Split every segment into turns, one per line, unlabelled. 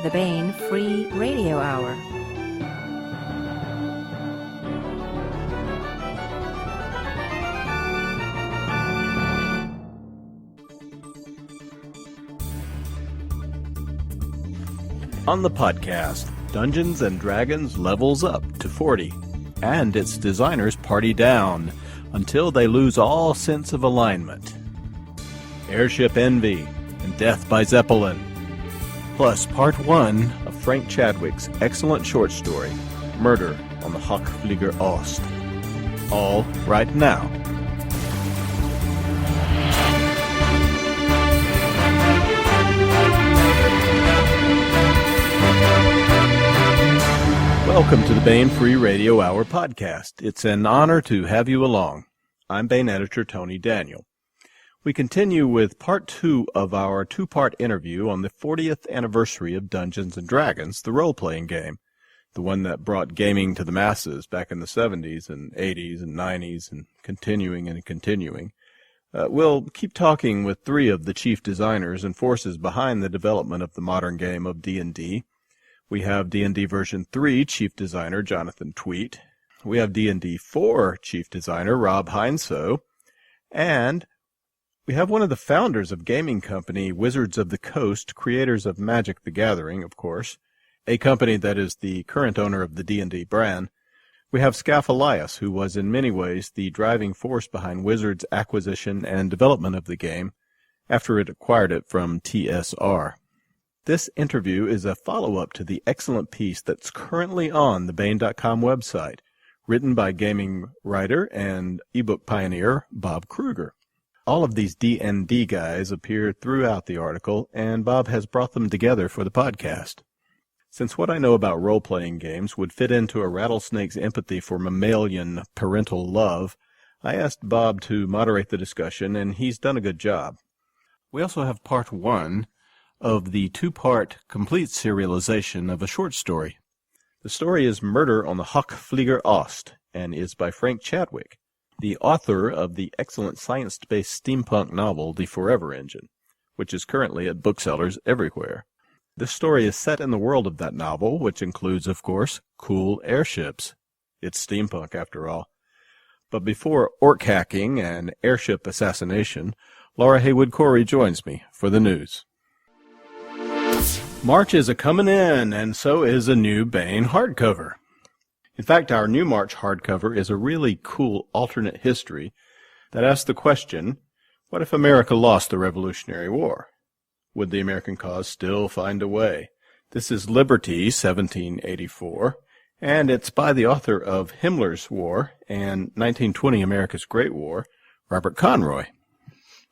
the Baen Free Radio Hour.
On the podcast, Dungeons & Dragons levels up to 40, and its designers party down until they lose all sense of alignment. Airship envy and death by Zeppelin. Plus part 1 of Frank Chadwick's excellent short story, Murder on the Hochflieger Ost. All right now. Welcome to the Baen Free Radio Hour podcast. It's an honor to have you along. I'm Baen editor Tony Daniel. We continue with part 2 of our two-part interview on the 40th anniversary of Dungeons & Dragons, the role-playing game, the one that brought gaming to the masses back in the 70s and 80s and 90s and continuing. We'll keep talking with 3 of the chief designers and forces behind the development of the modern game of D&D. We have D&D version 3 chief designer Jonathan Tweet. We have D&D 4 chief designer Rob Heinsoo. And we have one of the founders of gaming company Wizards of the Coast, creators of Magic the Gathering, of course, a company that is the current owner of the D&D brand. We have Skaff Elias, who was in many ways the driving force behind Wizards' acquisition and development of the game after it acquired it from TSR. This interview is a follow-up to the excellent piece that's currently on the Baen.com website, written by gaming writer and ebook pioneer Bob Kruger. All of these D&D guys appear throughout the article, and Bob has brought them together for the podcast. Since what I know about role-playing games would fit into a rattlesnake's empathy for mammalian parental love, I asked Bob to moderate the discussion, and he's done a good job. We also have part 1 of the two-part complete serialization of a short story. The story is Murder on the Hochflieger Ost and is by Frank Chadwick, the author of the excellent science-based steampunk novel The Forever Engine, which is currently at booksellers everywhere. This story is set in the world of that novel, which includes, of course, cool airships. It's steampunk, after all. But before orc hacking and airship assassination, Laura Haywood-Corey joins me for the news. March is a-comin' in, and so is a new Baen hardcover. In fact, our new March hardcover is a really cool alternate history that asks the question, what if America lost the Revolutionary War? Would the American cause still find a way? This is Liberty, 1784, and it's by the author of Himmler's War and 1920 America's Great War, Robert Conroy.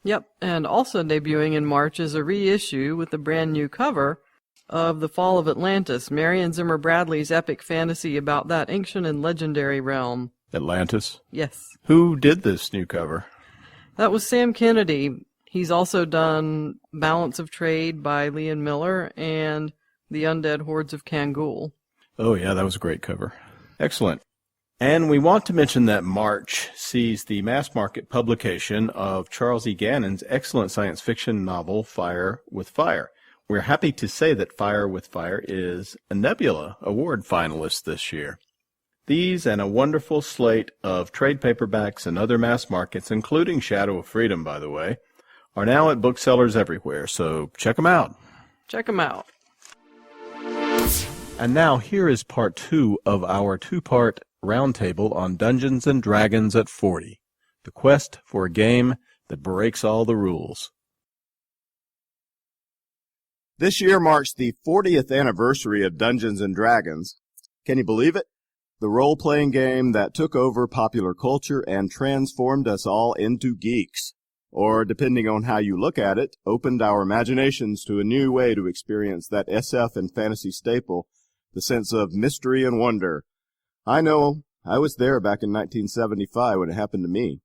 Yep, and also debuting in March is a reissue with a brand new cover of The Fall of Atlantis, Marion Zimmer Bradley's epic fantasy about that ancient and legendary realm.
Atlantis?
Yes.
Who did this new cover?
That was Sam Kennedy. He's also done Balance of Trade by Leon Miller and The Undead Hordes of Kangul.
Oh yeah, that was a great cover. Excellent. And we want to mention that March sees the mass market publication of Charles E. Gannon's excellent science fiction novel, Fire with Fire. We're happy to say that Fire with Fire is a Nebula Award finalist this year. These and a wonderful slate of trade paperbacks and other mass markets, including Shadow of Freedom, by the way, are now at booksellers everywhere, so check them out.
Check them out.
And now here is part 2 of our two-part roundtable on Dungeons & Dragons at 40, the quest for a game that breaks all the rules.
This year marks the 40th anniversary of Dungeons & Dragons. Can you believe it? The role-playing game that took over popular culture and transformed us all into geeks. Or, depending on how you look at it, opened our imaginations to a new way to experience that SF and fantasy staple, the sense of mystery and wonder. I know, I was there back in 1975 when it happened to me.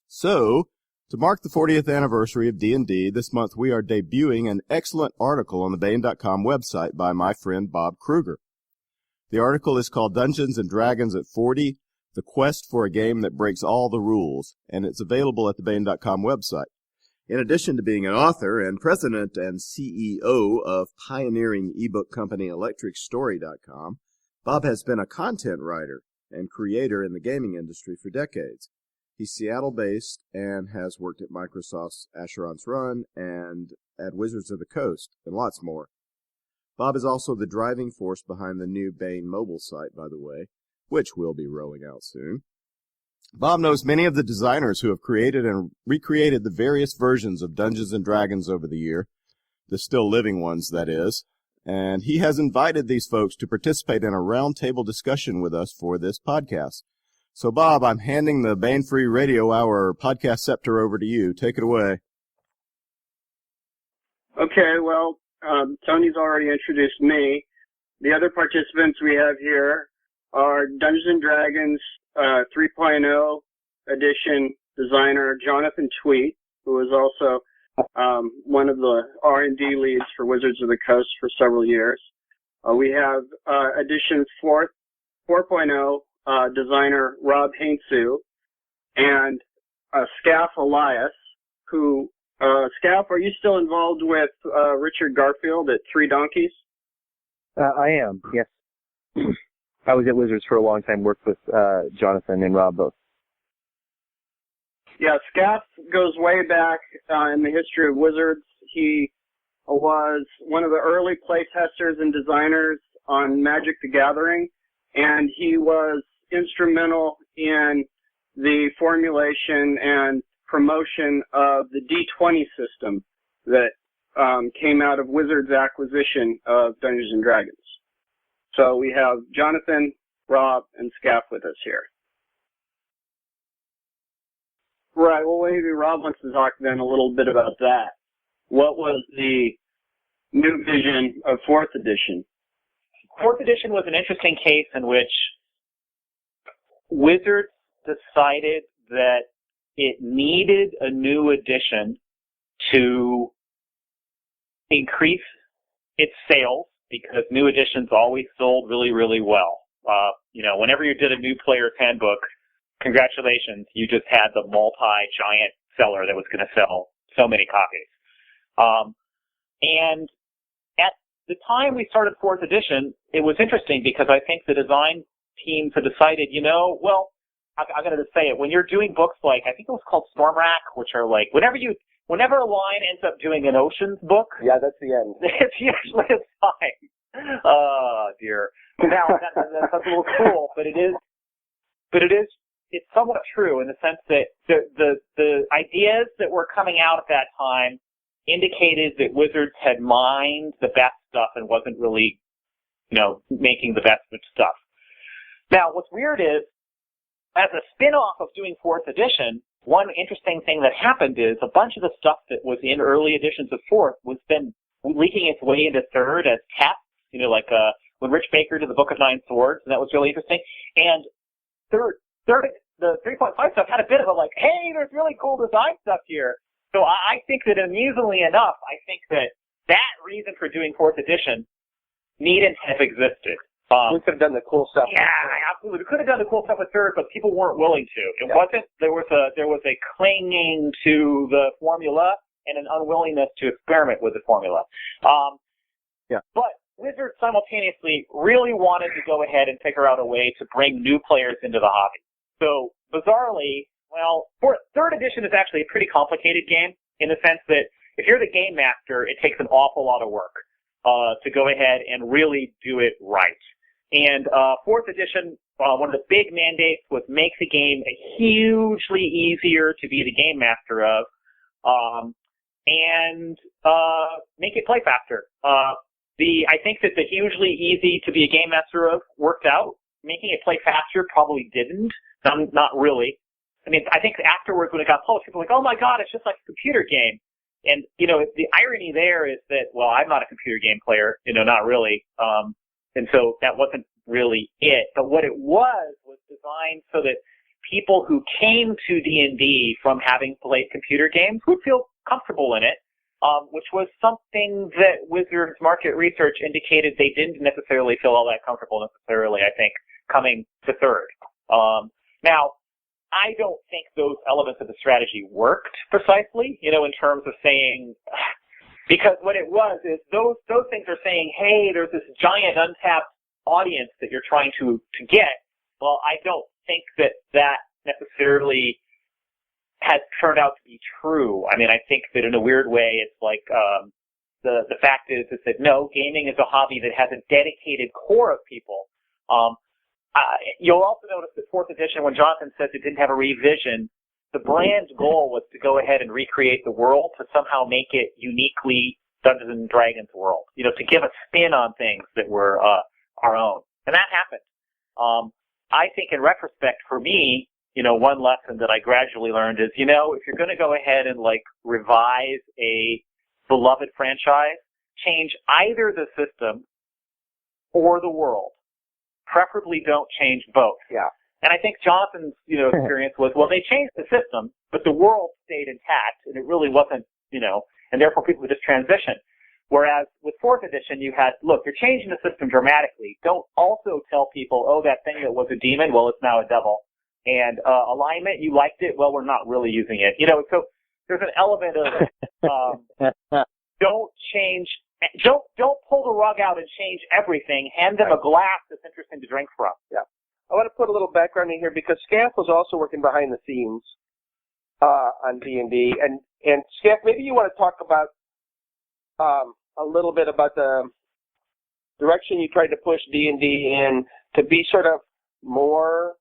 So, to mark the 40th anniversary of D&D, this month we are debuting an excellent article on the Baen.com website by my friend Bob Kruger. The article is called Dungeons & Dragons at 40, The Quest for a Game That Breaks All the Rules, and it's available at the Baen.com website. In addition to being an author and president and CEO of pioneering ebook company electricstory.com, Bob has been a content writer and creator in the gaming industry for decades. He's Seattle-based and has worked at Microsoft's Asheron's Run and at Wizards of the Coast, and lots more. Bob is also the driving force behind the new Baen mobile site, by the way, which will be rolling out soon. Bob knows many of the designers who have created and recreated the various versions of Dungeons & Dragons over the year, the still living ones, that is, and he has invited these folks to participate in a roundtable discussion with us for this podcast. So, Bob, I'm handing the Baen Free Radio Hour podcast scepter over to you. Take it away.
Okay, well, Tony's already introduced me. The other participants we have here are Dungeons & Dragons 3.0 edition designer Jonathan Tweet, who is also one of the R&D leads for Wizards of the Coast for several years. We have edition 4.0 designer Rob Heinsoo, and Skaff Elias, who, Skaff, are you still involved with Richard Garfield at Three Donkeys?
I am, yes. I was at Wizards for a long time, worked with Jonathan and Rob both.
Yeah, Skaff goes way back in the history of Wizards. He was one of the early playtesters and designers on Magic the Gathering, and he was instrumental in the formulation and promotion of the D20 system that came out of Wizards' acquisition of Dungeons & Dragons. So we have Jonathan, Rob, and Skaff with us here. Right, well, maybe Rob wants to talk then a little bit about that. What was the new vision of 4th edition?
4th edition was an interesting case in which Wizards decided that it needed a new edition to increase its sales, because new editions always sold really, really well. Whenever you did a new player's handbook, congratulations, you just had the multi-giant seller that was going to sell so many copies. And at the time we started 4th edition, it was interesting because I think the design teams had decided, I'm going to just say it, when you're doing books like, I think it was called Storm Rack, which are like, whenever a line ends up doing an Oceans book.
Yeah, that's the end.
It's usually a sign. Oh, dear. Now, that's a little cool, but it's somewhat true in the sense that the ideas that were coming out at that time indicated that Wizards had mined the best stuff and wasn't really, making the best of stuff. Now, what's weird is, as a spin-off of doing 4th edition, one interesting thing that happened is a bunch of the stuff that was in early editions of 4th was then leaking its way into 3rd as tests, when Rich Baker did the Book of Nine Swords, and that was really interesting. And third, the 3.5 stuff had a bit of a hey, there's really cool design stuff here. So I think that amusingly enough, I think that reason for doing 4th edition needn't have existed.
We could have done the cool stuff.
Yeah, absolutely. We could have done the cool stuff with 3rd, but people weren't willing to. It wasn't. There was a clinging to the formula and an unwillingness to experiment with the formula. But Wizards simultaneously really wanted to go ahead and figure out a way to bring new players into the hobby. So bizarrely, 3rd edition is actually a pretty complicated game in the sense that if you're the game master, it takes an awful lot of work to go ahead and really do it right. And 4th edition, one of the big mandates was make the game hugely easier to be the game master of, and make it play faster. I think that the hugely easy to be a game master of worked out. Making it play faster probably didn't. Not really. I mean, I think afterwards when it got published, people were like, oh my God, it's just like a computer game. And, the irony there is that, I'm not a computer game player, not really. And so that wasn't really it. But what it was designed so that people who came to D&D from having played computer games would feel comfortable in it, which was something that Wizards market research indicated they didn't necessarily feel all that comfortable necessarily, I think, coming to 3rd. Now, I don't think those elements of the strategy worked precisely, in terms of saying, because what it was is those things are saying, hey, there's this giant untapped audience that you're trying to get. Well, I don't think that necessarily has turned out to be true. I mean, I think that in a weird way, it's like the fact is that no, gaming is a hobby that has a dedicated core of people. You'll also notice that 4th edition, when Jonathan says it didn't have a revision, the brand's goal was to go ahead and recreate the world to somehow make it uniquely Dungeons and Dragons world, to give a spin on things that were our own. And that happened. I think in retrospect, for me, one lesson that I gradually learned is, if you're going to go ahead and revise a beloved franchise, change either the system or the world. Preferably don't change both.
Yeah.
And I think Jonathan's, experience was, well, they changed the system, but the world stayed intact, and it really wasn't, and therefore people would just transition. Whereas with 4th edition, you had, look, you're changing the system dramatically. Don't also tell people, oh, that thing that was a demon, well, it's now a devil. And alignment, you liked it, well, we're not really using it. So there's an element of don't change. Don't pull the rug out and change everything. Hand them a glass that's interesting to drink from.
Yeah. I want to put a little background in here because Skaff was also working behind the scenes on D&D. And Skaff, maybe you want to talk about a little bit about the direction you tried to push D&D in to be sort of more,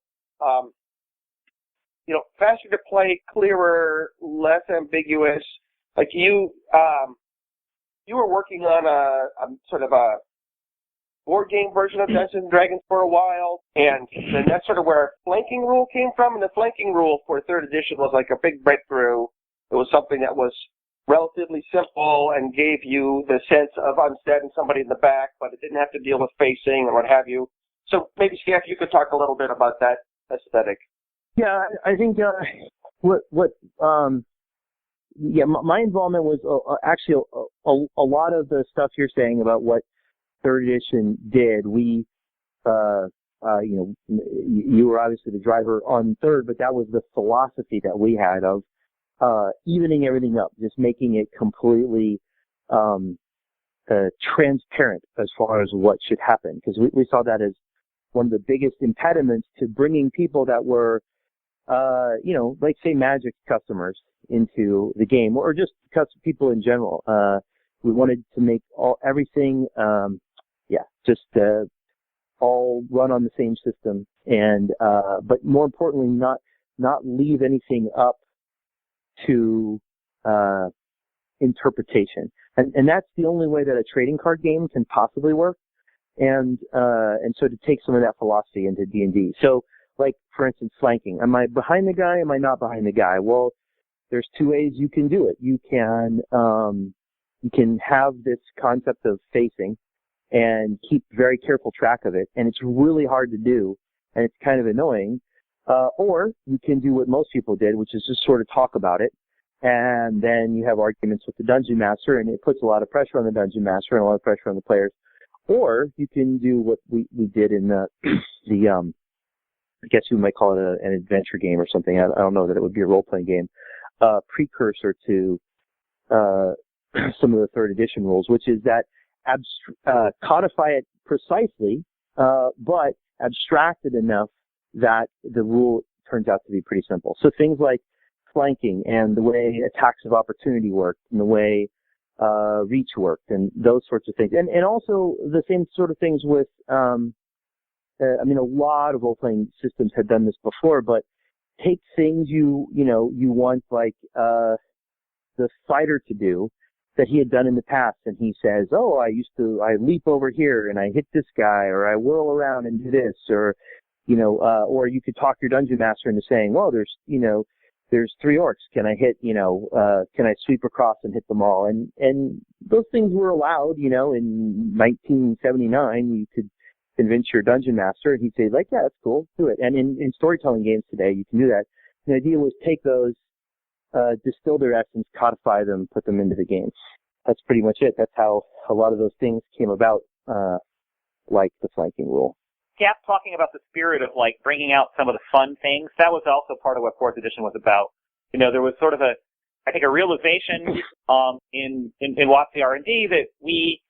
faster to play, clearer, less ambiguous. Like you were working on a sort of a board game version of Dungeons and Dragons for a while, and then that's sort of where our flanking rule came from. And the flanking rule for 3rd edition was like a big breakthrough. It was something that was relatively simple and gave you the sense of unstead and somebody in the back, but it didn't have to deal with facing and what have you. So maybe, Skaff, you could talk a little bit about that aesthetic.
Yeah, I think my involvement was actually a lot of the stuff you're saying about what 3rd edition did. We, you were obviously the driver on 3rd, but that was the philosophy that we had of evening everything up, just making it completely transparent as far as what should happen, because we saw that as one of the biggest impediments to bringing people that were, like say Magic customers into the game, or just people in general. We wanted to make everything, all run on the same system, and but more importantly, not leave anything up to interpretation. And that's the only way that a trading card game can possibly work. And so to take some of that philosophy into D&D. So, like, for instance, flanking. Am I behind the guy? Am I not behind the guy? Well, there's two ways you can do it. You can have this concept of facing and keep very careful track of it. And it's really hard to do. And it's kind of annoying. Or you can do what most people did, which is just sort of talk about it. And then you have arguments with the dungeon master, and it puts a lot of pressure on the dungeon master and a lot of pressure on the players. Or you can do what we did in the I guess you might call it an adventure game or something. I don't know that it would be a role-playing game. Precursor to some of the 3rd edition rules, which is that codify it precisely, but abstract it enough that the rule turns out to be pretty simple. So things like flanking and the way attacks of opportunity worked and the way reach worked and those sorts of things. And also the same sort of things with, a lot of role-playing systems had done this before, but take things you want, like the fighter to do that he had done in the past, and he says, oh, I leap over here and I hit this guy, or I whirl around and do this, or you could talk your dungeon master into saying, well, there's 3 orcs. Can I hit, can I sweep across and hit them all? And those things were allowed, in 1979. You could convince your dungeon master, and he'd say, like, yeah, that's cool, do it. And in storytelling games today, you can do that. The idea was take those, distill their essence, codify them, put them into the game. That's pretty much it. That's how a lot of those things came about, like the flanking rule.
Skaff talking about the spirit of like bringing out some of the fun things, that was also part of what 4th edition was about. You know, there was sort of a realization in WotC R&D that we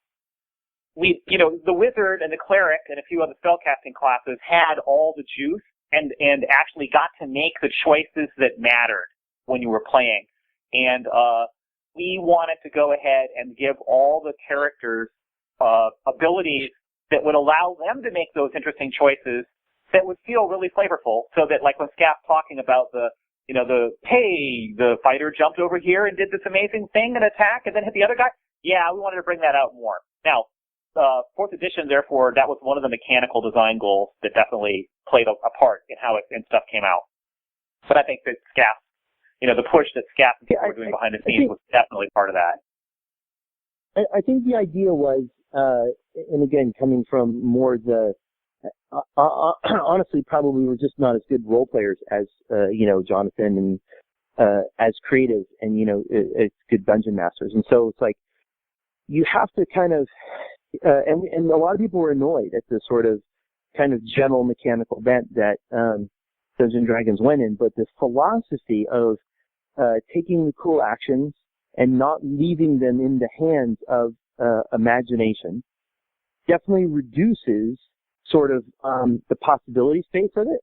you know, the wizard and the cleric and a few other spellcasting classes had all the juice and actually got to make the choices that mattered when you were playing. And we wanted to go ahead and give all the characters abilities that would allow them to make those interesting choices that would feel really flavorful, so that like when Skaff's talking about hey, the fighter jumped over here and did this amazing thing and attack and then hit the other guy. Yeah, we wanted to bring that out more. Now, 4th edition, therefore, that was one of the mechanical design goals that definitely played a part in how stuff came out. But I think that Skaff, you know, the push that Skaff and people were doing behind the scenes was definitely part of that.
I think the idea was, and again, coming from more the, honestly, probably we're just not as good role players as, you know, Jonathan and as creative and, you know, as good dungeon masters. And so it's like, you have to kind of, and a lot of people were annoyed at the sort of kind of general mechanical bent that Dungeons and Dragons went in, but the philosophy of taking the cool actions and not leaving them in the hands of imagination definitely reduces sort of the possibility space of it,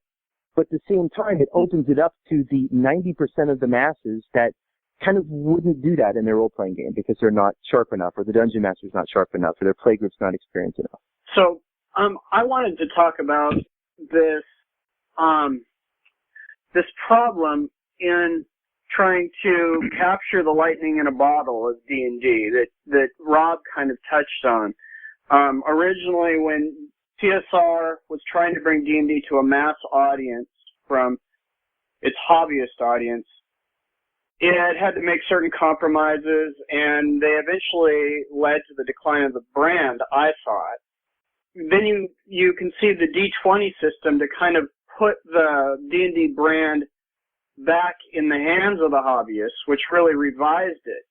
but at the same time it opens it up to the 90% of the masses that kind of wouldn't do that in their role-playing game because they're not sharp enough, or the dungeon master's not sharp enough, or their playgroup's not experienced enough.
So, I wanted to talk about this, this problem in trying to capture the lightning in a bottle of D&D that Rob kind of touched on. Originally, when TSR was trying to bring D&D to a mass audience from its hobbyist audience, it had to make certain compromises, and they eventually led to the decline of the brand, I thought. Then you conceived the D20 system to kind of put the D&D brand back in the hands of the hobbyists, which really revised it.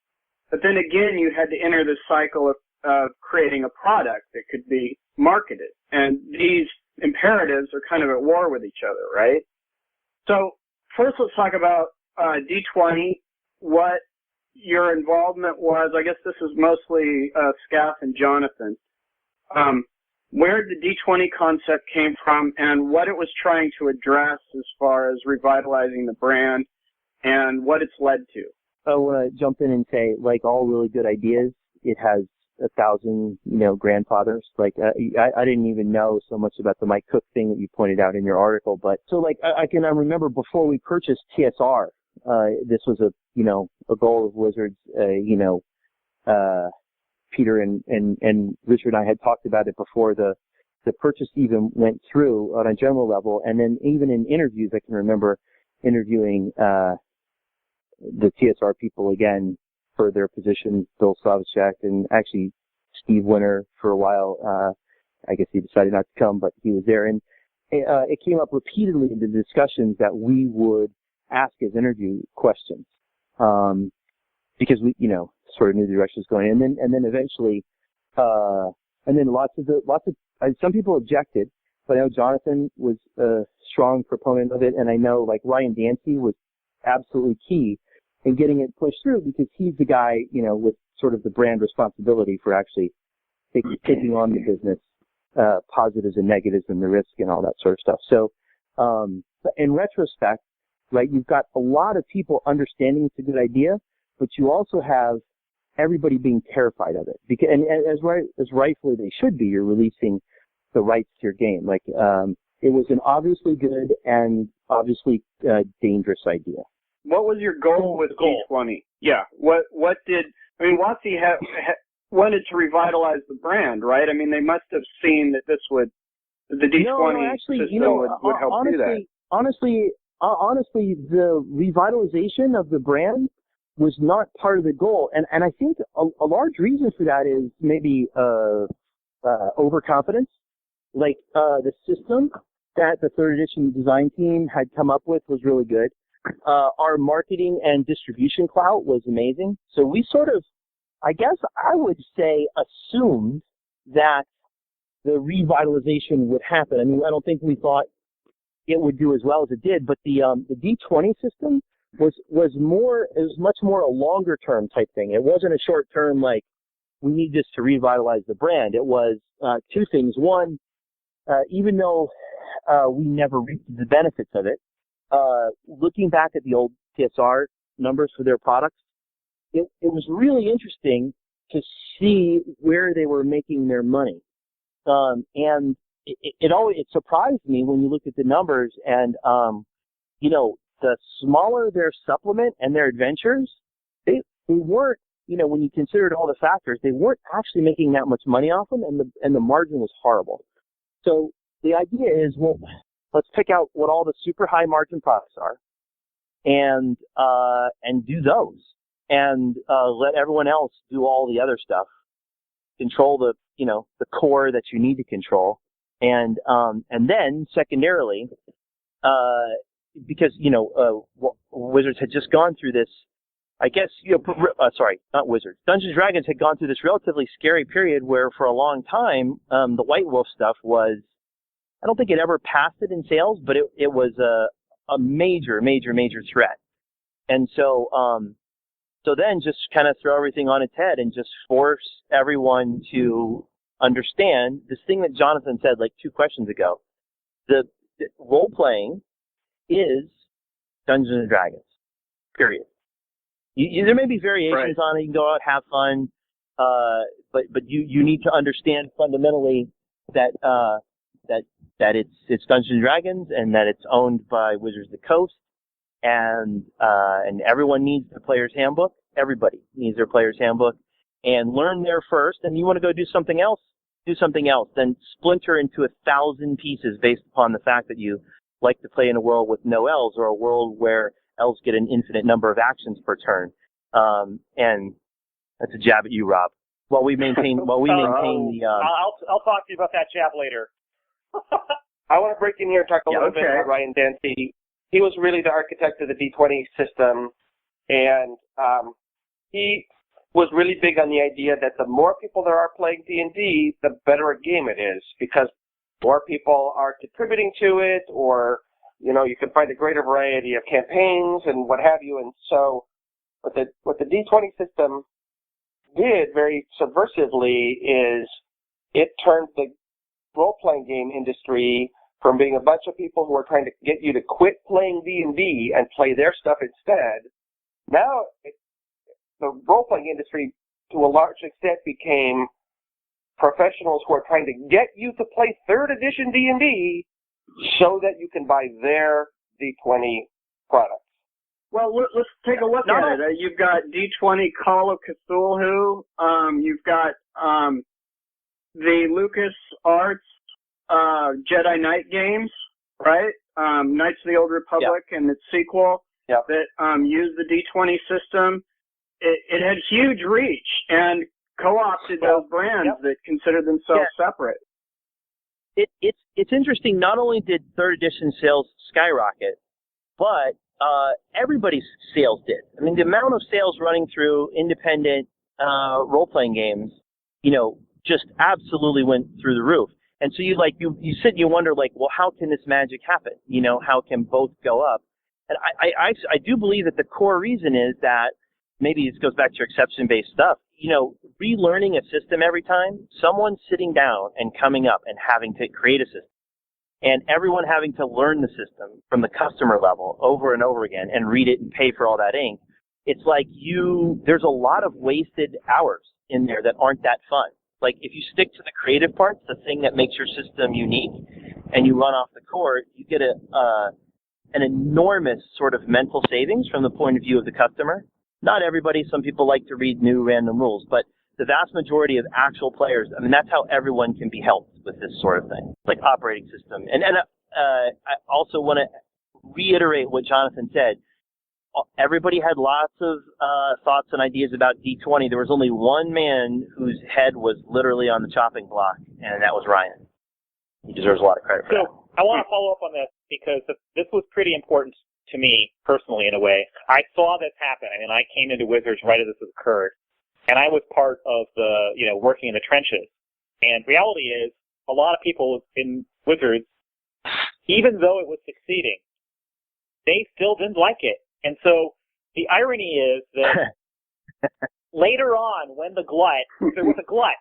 But then again, you had to enter this cycle of creating a product that could be marketed. And these imperatives are kind of at war with each other, right? So first let's talk about D20, what your involvement was. I guess this is mostly Skaff and Jonathan. Where the D20 concept came from and what it was trying to address as far as revitalizing the brand and what it's led to.
I want to jump in and say, like all really good ideas, it has 1,000, you know, grandfathers. Like, I didn't even know so much about the Mike Cook thing that you pointed out in your article. But so, like, I remember before we purchased TSR, this was a goal of Wizards. Peter and Richard and I had talked about it before the purchase even went through on a general level, and then even in interviews, I can remember interviewing the TSR people again for their position, Bill Slavicek, and actually Steve Winter for a while. I guess he decided not to come, but he was there. And it came up repeatedly in the discussions that we would ask as interview questions, because we, sort of knew the direction was going. And then eventually, and then lots of some people objected, but I know Jonathan was a strong proponent of it, and I know like Ryan Dancy was absolutely key in getting it pushed through because he's the guy, with sort of the brand responsibility for actually taking on the business, positives and negatives and the risk and all that sort of stuff. So, but in retrospect, right, you've got a lot of people understanding it's a good idea, but you also have everybody being terrified of it. Because, and as rightfully they should be, you're releasing the rights to your game. Like, it was an obviously good and obviously dangerous idea.
What was your goal with D20? Yeah. What did, WotC wanted to revitalize the brand, right? I mean, they must have seen that the D20 system would help do that.
Honestly, the revitalization of the brand was not part of the goal. And I think a large reason for that is maybe overconfidence. Like, the system that the third edition design team had come up with was really good. Our marketing and distribution clout was amazing. So we sort of, I guess I would say, assumed that the revitalization would happen. I mean, I don't think we thought it would do as well as it did, but the D20 system was much more a longer term type thing. It wasn't a short term like we need this to revitalize the brand. It was two things. One, even though we never reaped the benefits of it, looking back at the old TSR numbers for their products, it was really interesting to see where they were making their money. And it surprised me when you look at the numbers and, the smaller their supplement and their adventures, they weren't, when you considered all the factors, they weren't actually making that much money off them, and the margin was horrible. So the idea is, well, let's pick out what all the super high margin products are and do those, and let everyone else do all the other stuff. Control the core that you need to control, and then secondarily, because Wizards had just gone through this, I guess sorry, not Wizards. Dungeons & Dragons had gone through this relatively scary period where, for a long time, the White Wolf stuff was, I don't think it ever passed it in sales, but it was a major threat, and so then just kind of throw everything on its head and just force everyone to understand this thing that Jonathan said like 2 questions ago. The role-playing is Dungeons & Dragons, period. There may be variations on it. You can go out, have fun, but you need to understand fundamentally that it's Dungeons & Dragons and that it's owned by Wizards of the Coast, and everyone needs the player's handbook. Everybody needs their player's handbook, and learn there first. And you want to go do something else, then splinter into 1,000 pieces based upon the fact that you like to play in a world with no elves, or a world where elves get an infinite number of actions per turn. And that's a jab at you, Rob. While we maintain the.
I'll talk to you about that jab later.
I want to break in here and talk a little bit about Ryan Dancy. He was really the architect of the D20 system, and he was really big on the idea that the more people there are playing D&D, the better a game it is, because more people are contributing to it, or you can find a greater variety of campaigns and what have you. And so what the D20 system did very subversively is it turned the role-playing game industry from being a bunch of people who are trying to get you to quit playing D&D and play their stuff instead. Now the role-playing industry, to a large extent, became professionals who are trying to get you to play 3rd edition D&D so that you can buy their D20 products.
Well, let's take a look at it. You've got D20 Call of Cthulhu. You've got the Lucas Arts Jedi Knight games, right? Knights of the Old Republic and its sequel that use the D20 system. It had huge reach and co-opted those brands that considered themselves separate.
It's interesting. Not only did 3rd edition sales skyrocket, but everybody's sales did. I mean, the amount of sales running through independent role-playing games, just absolutely went through the roof. And so you sit and you wonder, well, how can this magic happen? How can both go up? And I do believe that the core reason is that, maybe this goes back to your exception-based stuff, relearning a system every time, someone sitting down and coming up and having to create a system, and everyone having to learn the system from the customer level over and over again and read it and pay for all that ink. It's like there's a lot of wasted hours in there that aren't that fun. Like, if you stick to the creative parts, the thing that makes your system unique, and you run off the core, you get an enormous sort of mental savings from the point of view of the customer. Not everybody. Some people like to read new random rules, but the vast majority of actual players, I mean, that's how everyone can be helped with this sort of thing, like operating system. And I also want to reiterate what Jonathan said. Everybody had lots of thoughts and ideas about D20. There was only one man whose head was literally on the chopping block, and that was Ryan. He deserves a lot of credit for that.
I want to follow up on this because this was pretty important to me personally in a way. I saw this happen. I mean, I came into Wizards right as this occurred, and I was part of the, working in the trenches. And reality is, a lot of people in Wizards, even though it was succeeding, they still didn't like it. And so the irony is that later on, when there was a glut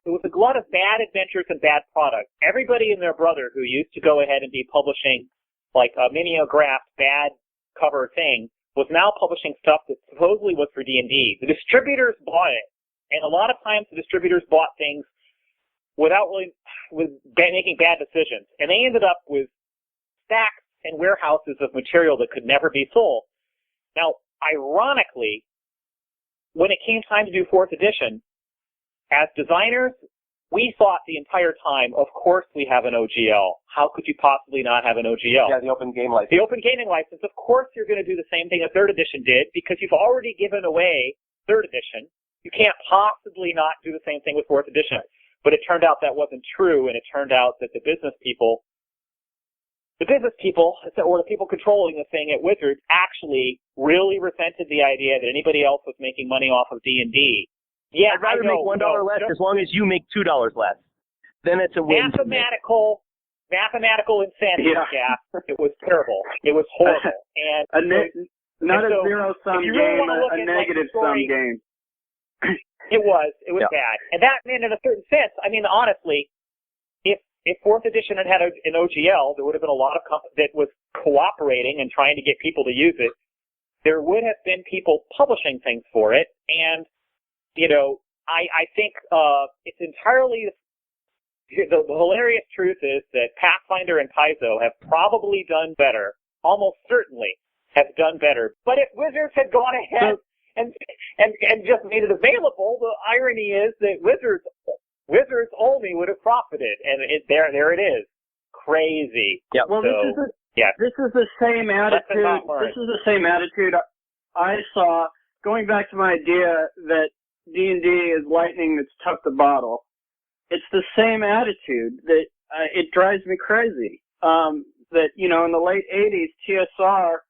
of bad adventures and bad products. Everybody and their brother who used to go ahead and be publishing like a mimeographed bad cover thing was now publishing stuff that supposedly was for D&D. The distributors bought it, and a lot of times the distributors bought things without really making bad decisions, and they ended up with stacks and warehouses of material that could never be sold. Now, ironically, when it came time to do 4th edition, as designers, we thought the entire time, of course we have an OGL. How could you possibly not have an OGL?
Yeah, the open game license.
The open gaming license, of course you're going to do the same thing that 3rd edition did, because you've already given away 3rd edition. You can't possibly not do the same thing with 4th edition. But it turned out that wasn't true, and it turned out that the business people, or the people controlling the thing at Wizards, actually really resented the idea that anybody else was making money off of D&D. Yeah,
I'd rather make $1 less as long as you make $2 less. Then it's a win.
Mathematical insanity, Skaff. It was terrible. It was horrible. And
not a zero-sum game, a negative-sum game.
It was bad. And that meant, in a certain sense, I mean, honestly, if 4th edition had an OGL, there would have been a lot of that was cooperating and trying to get people to use it. There would have been people publishing things for it, and I think it's entirely the hilarious truth is that Pathfinder and Paizo have probably done better, almost certainly have done better. But if Wizards had gone ahead and just made it available, the irony is that Wizards only would have profited, and there it is, crazy.
Yeah.
Well,
so,
this is the same attitude. This is the same attitude I saw going back to my idea that D&D is lightning that's tough to bottle. It's the same attitude that it drives me crazy. That in the late '80s, TSR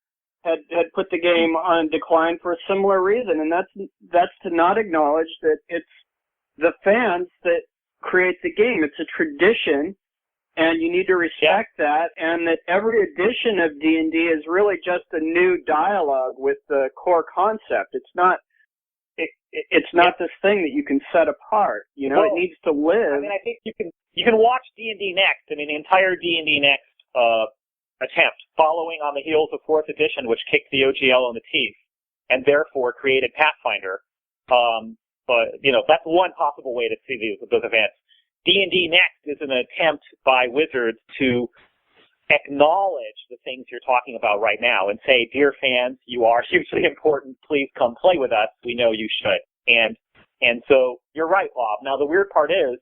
had put the game on decline for a similar reason, and that's to not acknowledge that it's the fans that create the game. It's a tradition, and you need to respect that, and that every edition of D&D is really just a new dialogue with the core concept. It's not this thing that you can set apart. It needs to live.
I mean, I think you can watch D&D Next. I mean, the entire D&D Next attempt, following on the heels of 4th edition, which kicked the OGL in the teeth, and therefore created Pathfinder. But that's one possible way to see those events. D&D Next is an attempt by Wizards to acknowledge the things you're talking about right now and say, dear fans, you are hugely important. Please come play with us. We know you should. And so you're right, Bob. Now, the weird part is,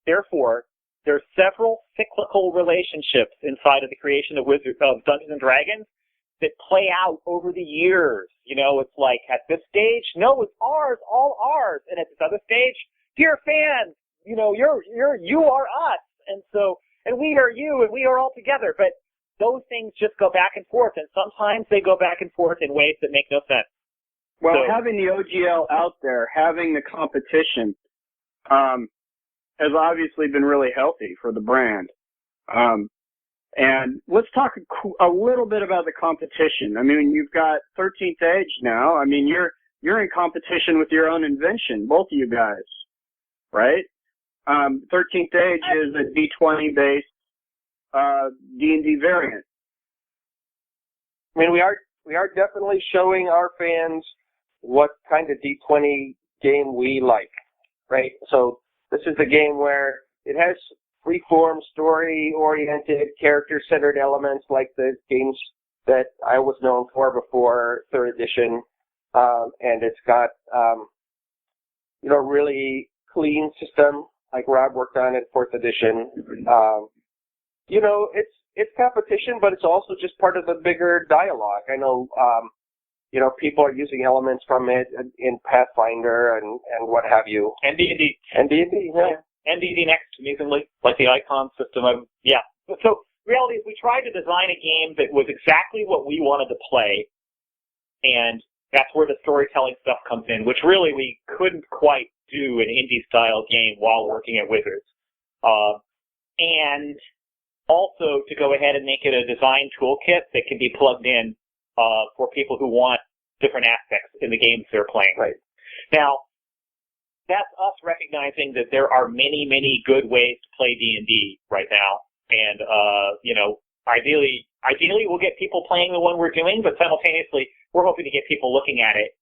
therefore, there's several cyclical relationships inside of the creation of Dungeons and Dragons that play out over the years. It's like at this stage, no, it's ours, all ours. And at this other stage, dear fans, you are us. And we are you, and we are all together. But those things just go back and forth, and sometimes they go back and forth in ways that make no sense.
Well, having the OGL out there, having the competition, has obviously been really healthy for the brand. And let's talk a little bit about the competition. I mean, you've got 13th Age now. I mean, you're in competition with your own invention, both of you guys, right? 13th Age is a D20 based D&D variant.
I mean, we are definitely showing our fans what kind of D20 game we like, right? So this is a game where it has free-form, story-oriented, character-centered elements like the games that I was known for before 3rd edition, and it's got really clean system like Rob worked on at 4th edition. It's competition, but it's also just part of the bigger dialogue. I know, people are using elements from it in Pathfinder and what have you.
And D&D.
And D&D, yeah.
And D&D Next, amazingly, like the icon system. So reality is we tried to design a game that was exactly what we wanted to play, and that's where the storytelling stuff comes in, which really we couldn't quite do an indie-style game while working at Wizards. and also to go ahead and make it a design toolkit that can be plugged in for people who want different aspects in the games they're playing.
Right.
Now, that's us recognizing that there are many, many good ways to play D&D right now. And, ideally we'll get people playing the one we're doing, but simultaneously we're hoping to get people looking at it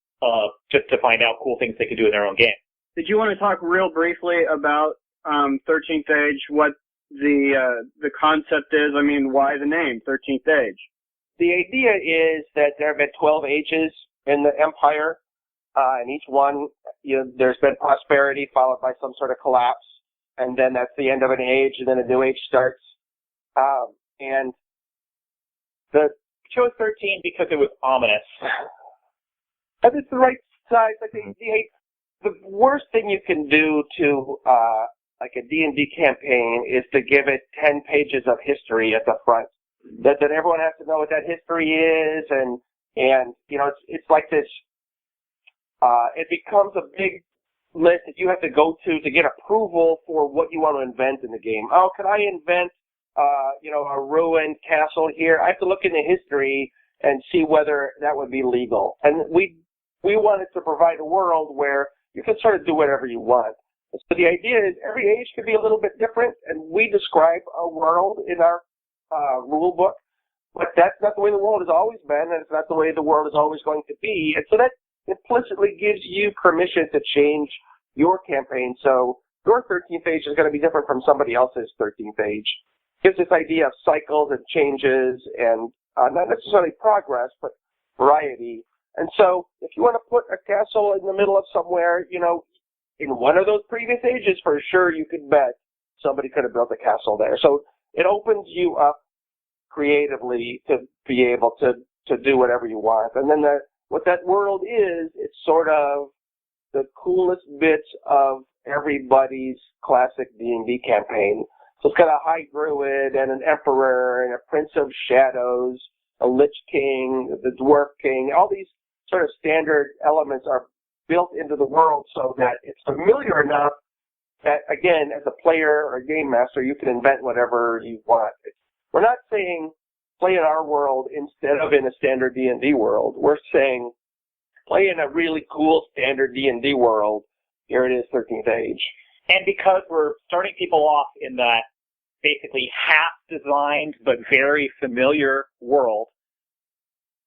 just to find out cool things they can do in their own game.
Did you want to talk real briefly about 13th Age, what the concept is? I mean, why the name 13th Age?
The idea is that there have been 12 ages in the Empire, and each one, there's been prosperity followed by some sort of collapse, and then that's the end of an age, and then a new age starts. And the
chose 13 because it was ominous.
And it's the right size. I think the worst thing you can do to like a D&D campaign is to give it 10 pages of history at the front. That everyone has to know what that history is, and it's like this. It becomes a big list that you have to go to get approval for what you want to invent in the game. Oh, could I invent a ruined castle here? I have to look into history and see whether that would be legal. And we wanted to provide a world where you can sort of do whatever you want. So the idea is every age could be a little bit different, and we describe a world in our rule book, but that's not the way the world has always been, and it's not the way the world is always going to be. And so that implicitly gives you permission to change your campaign. So your 13th age is going to be different from somebody else's 13th age. Gives this idea of cycles and changes and not necessarily progress, but variety. And so if you want to put a castle in the middle of somewhere, in one of those previous ages, for sure you could bet somebody could have built a castle there. So it opens you up creatively to be able to do whatever you want. And then what that world is, it's sort of the coolest bits of everybody's classic D&D campaign. So it's got a high druid and an emperor and a prince of shadows, a lich king, the dwarf king. All these sort of standard elements are built into the world so that it's familiar enough that, again, as a player or a game master, you can invent whatever you want. We're not saying play in our world instead of in a standard D&D world. We're saying play in a really cool standard D&D world. Here it is, 13th Age.
And because we're starting people off in that basically half-designed but very familiar world,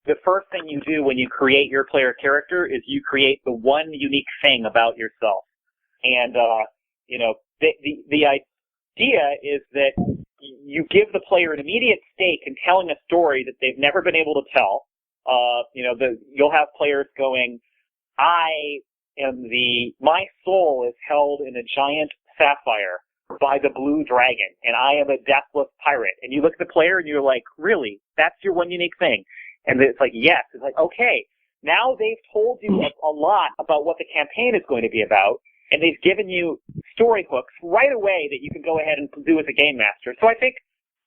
the first thing you do when you create your player character is you create the one unique thing about yourself. And, the idea is that you give the player an immediate stake in telling a story that they've never been able to tell. You'll have players going, my soul is held in a giant sapphire by the blue dragon, and I am a deathless pirate. And you look at the player and you're like, really? That's your one unique thing? And it's like, yes. It's like, okay, now they've told you a lot about what the campaign is going to be about, and they've given you story hooks right away that you can go ahead and do as a game master. So I think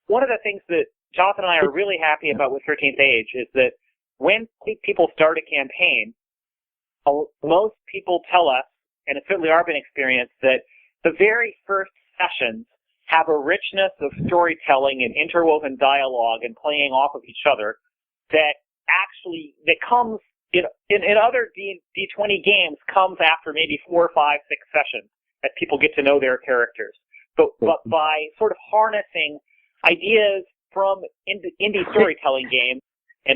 one of the things that Jonathan and I are really happy about with 13th Age is that when people start a campaign, most people tell us, and it's certainly our been experience, that the very first sessions have a richness of storytelling and interwoven dialogue and playing off of each other that comes in other D20 games comes after maybe 4, 5, 6 sessions as people get to know their characters. But by sort of harnessing ideas from indie storytelling games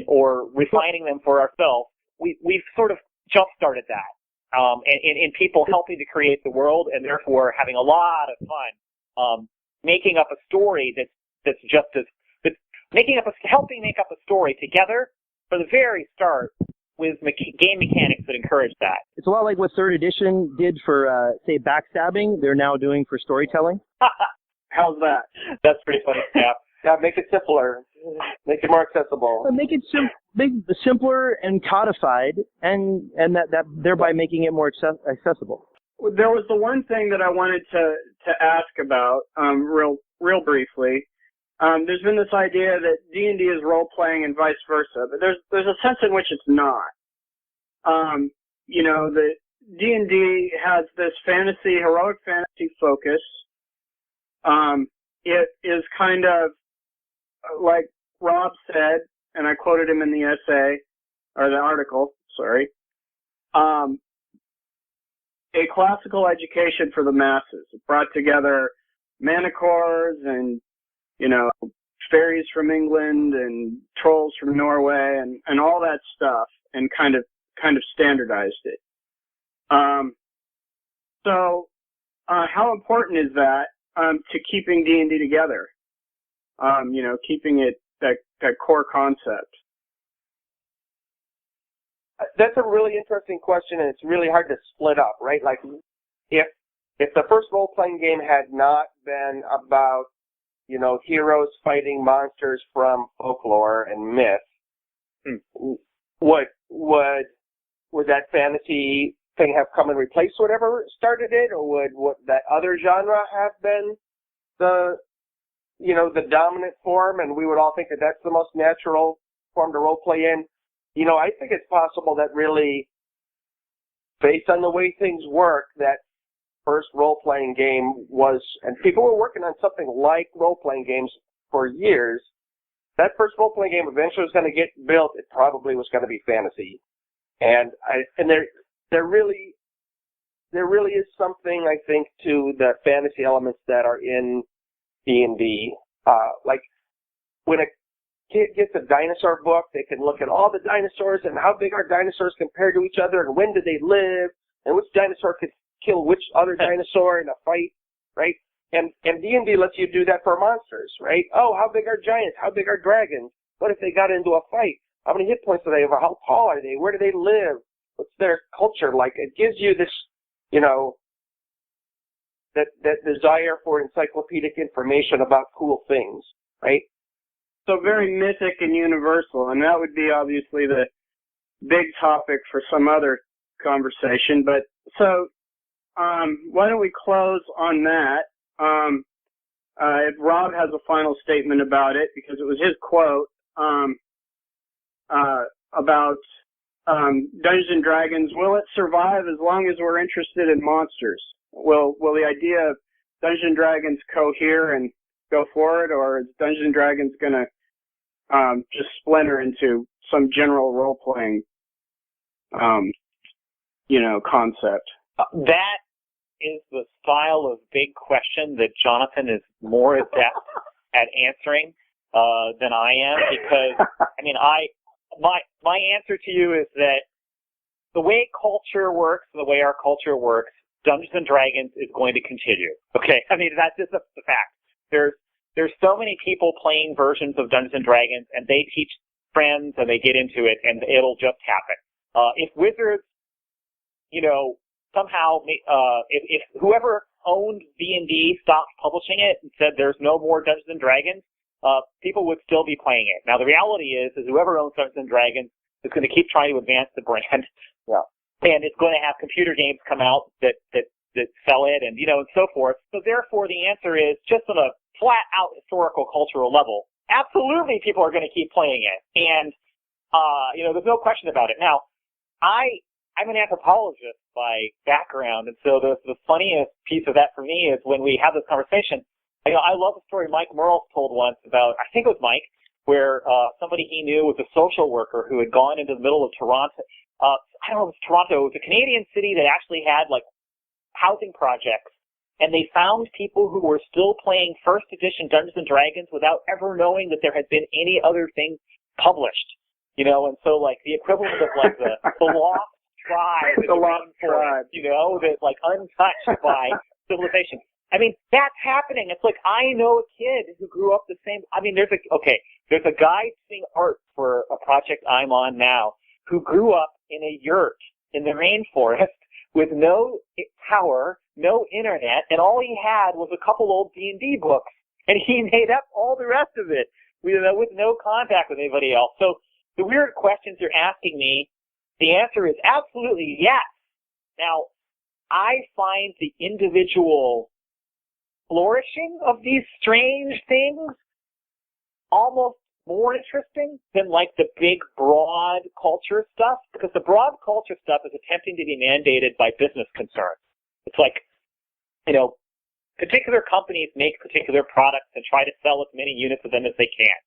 or refining them for ourselves, we've sort of jump-started that. And people helping to create the world and therefore having a lot of fun making up a story helping make up a story together for the very start with game mechanics that encourage that.
It's a lot like what 3rd edition did for, say, backstabbing. They're now doing for storytelling.
How's that?
That's pretty funny, Skaff.
Yeah, make it simpler. Make it more accessible.
Make it simpler and codified, and that thereby making it more accessible.
There was the one thing that I wanted to ask about real briefly. There's been this idea that D&D is role-playing and vice versa, but there's a sense in which it's not. The D&D has this heroic fantasy focus. it is kind of like Rob said, and I quoted him in the essay, or the article, sorry, a classical education for the masses. It brought together manticores and, fairies from England and trolls from Norway and all that stuff, and kind of standardized it. So how important is that to keeping D&D together? Keeping it that core concept.
That's a really interesting question, and it's really hard to split up, right? Like, if the first role-playing game had not been about, heroes fighting monsters from folklore and myth, would that fantasy thing have come and replaced whatever started it, or would that other genre have been the dominant form, and we would all think that that's the most natural form to role-play in? I think it's possible that really, based on the way things work, that first role-playing game was, and people were working on something like role-playing games for years, that first role-playing game eventually was going to get built. It probably was going to be fantasy. And there really is something, I think, to the fantasy elements that are in D&D. Like, when a kid gets a dinosaur book, they can look at all the dinosaurs and how big are dinosaurs compared to each other, and when did they live, and which dinosaur could kill which other dinosaur in a fight, right? And D&D lets you do that for monsters, right? Oh, how big are giants? How big are dragons? What if they got into a fight? How many hit points do they have? How tall are they? Where do they live? What's their culture like? It gives you this, that desire for encyclopedic information about cool things, right?
So very mythic and universal, and that would be obviously the big topic for some other conversation. But so why don't we close on that? If Rob has a final statement about it, because it was his quote about Dungeons and Dragons. Will it survive as long as we're interested in monsters? Will the idea of Dungeons and Dragons cohere and go forward, or is Dungeons and Dragons going to just splinter into some general role-playing, concept?
That is the style of big question that Jonathan is more adept at answering than I am, because my answer to you is that the way culture works, the way our culture works, Dungeons and Dragons is going to continue. Okay, that's just the fact. There's so many people playing versions of Dungeons and Dragons, and they teach friends, and they get into it, and it'll just happen. If Wizards, somehow, if whoever owned D&D stopped publishing it and said there's no more Dungeons and Dragons, people would still be playing it. Now, the reality is whoever owns Dungeons and Dragons is going to keep trying to advance the brand.
Yeah.
And it's going to have computer games come out that sell it, and and so forth. So therefore, the answer is, just on a flat-out historical cultural level, absolutely people are going to keep playing it, and there's no question about it. Now, I'm an anthropologist by background, and so the funniest piece of that for me is when we have this conversation. I love the story Mike Merles told once about, I think it was Mike, where somebody he knew was a social worker who had gone into the middle of Toronto. I don't know if it was Toronto. It was a Canadian city that actually had housing projects, and they found people who were still playing first edition Dungeons and Dragons without ever knowing that there had been any other thing published. And so the equivalent of the lost tribe,
the lost tribe,
that's untouched by civilization. That's happening. It's I know a kid who grew up the same. There's a guy doing art for a project I'm on now who grew up in a yurt in the rainforest with no power, no internet, and all he had was a couple old D&D books, and he made up all the rest of it with no contact with anybody else. So the weird questions you're asking me, the answer is absolutely yes. Now, I find the individual flourishing of these strange things almost more interesting than the big broad culture stuff, because the broad culture stuff is attempting to be mandated by business concerns. It's particular companies make particular products and try to sell as many units of them as they can.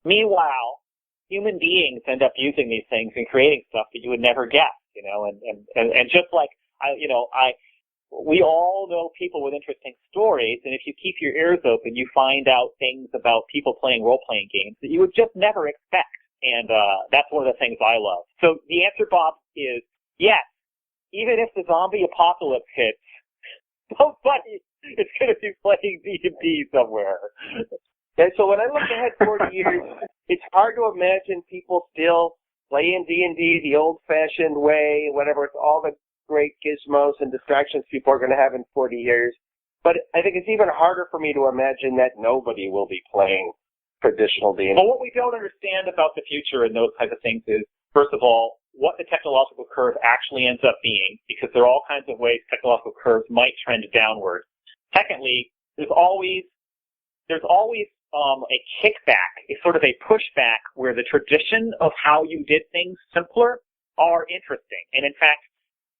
Meanwhile, human beings end up using these things and creating stuff that you would never guess, and just like we all know people with interesting stories, and if you keep your ears open, you find out things about people playing role-playing games that you would just never expect. And that's one of the things I love. So the answer, Bob, is yes. Even if the zombie apocalypse hits, somebody is going to be playing D&D somewhere.
And so when I look ahead 40 years, it's hard to imagine people still playing D&D the old-fashioned way, whatever, with all the great gizmos and distractions people are going to have in 40 years. But I think it's even harder for me to imagine that nobody will be playing traditional D&D.
Well, what we don't understand about the future and those types of things is, first of all, what the technological curve actually ends up being, because there are all kinds of ways technological curves might trend downward. Secondly, there's always a kickback, a sort of a pushback where the tradition of how you did things simpler are interesting. And in fact,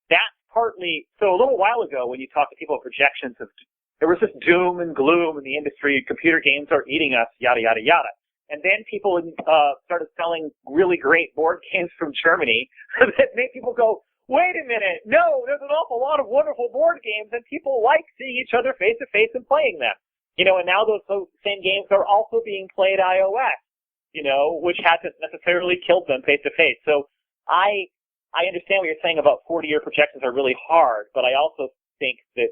that's partly, so a little while ago when you talked to people with projections of, there was this doom and gloom in the industry, computer games are eating us, yada, yada, yada. And then people started selling really great board games from Germany that made people go, wait a minute, no, there's an awful lot of wonderful board games and people like seeing each other face to face and playing them. And now those same games are also being played iOS, which hasn't necessarily killed them face to face. So I understand what you're saying about 40-year projections are really hard, but I also think that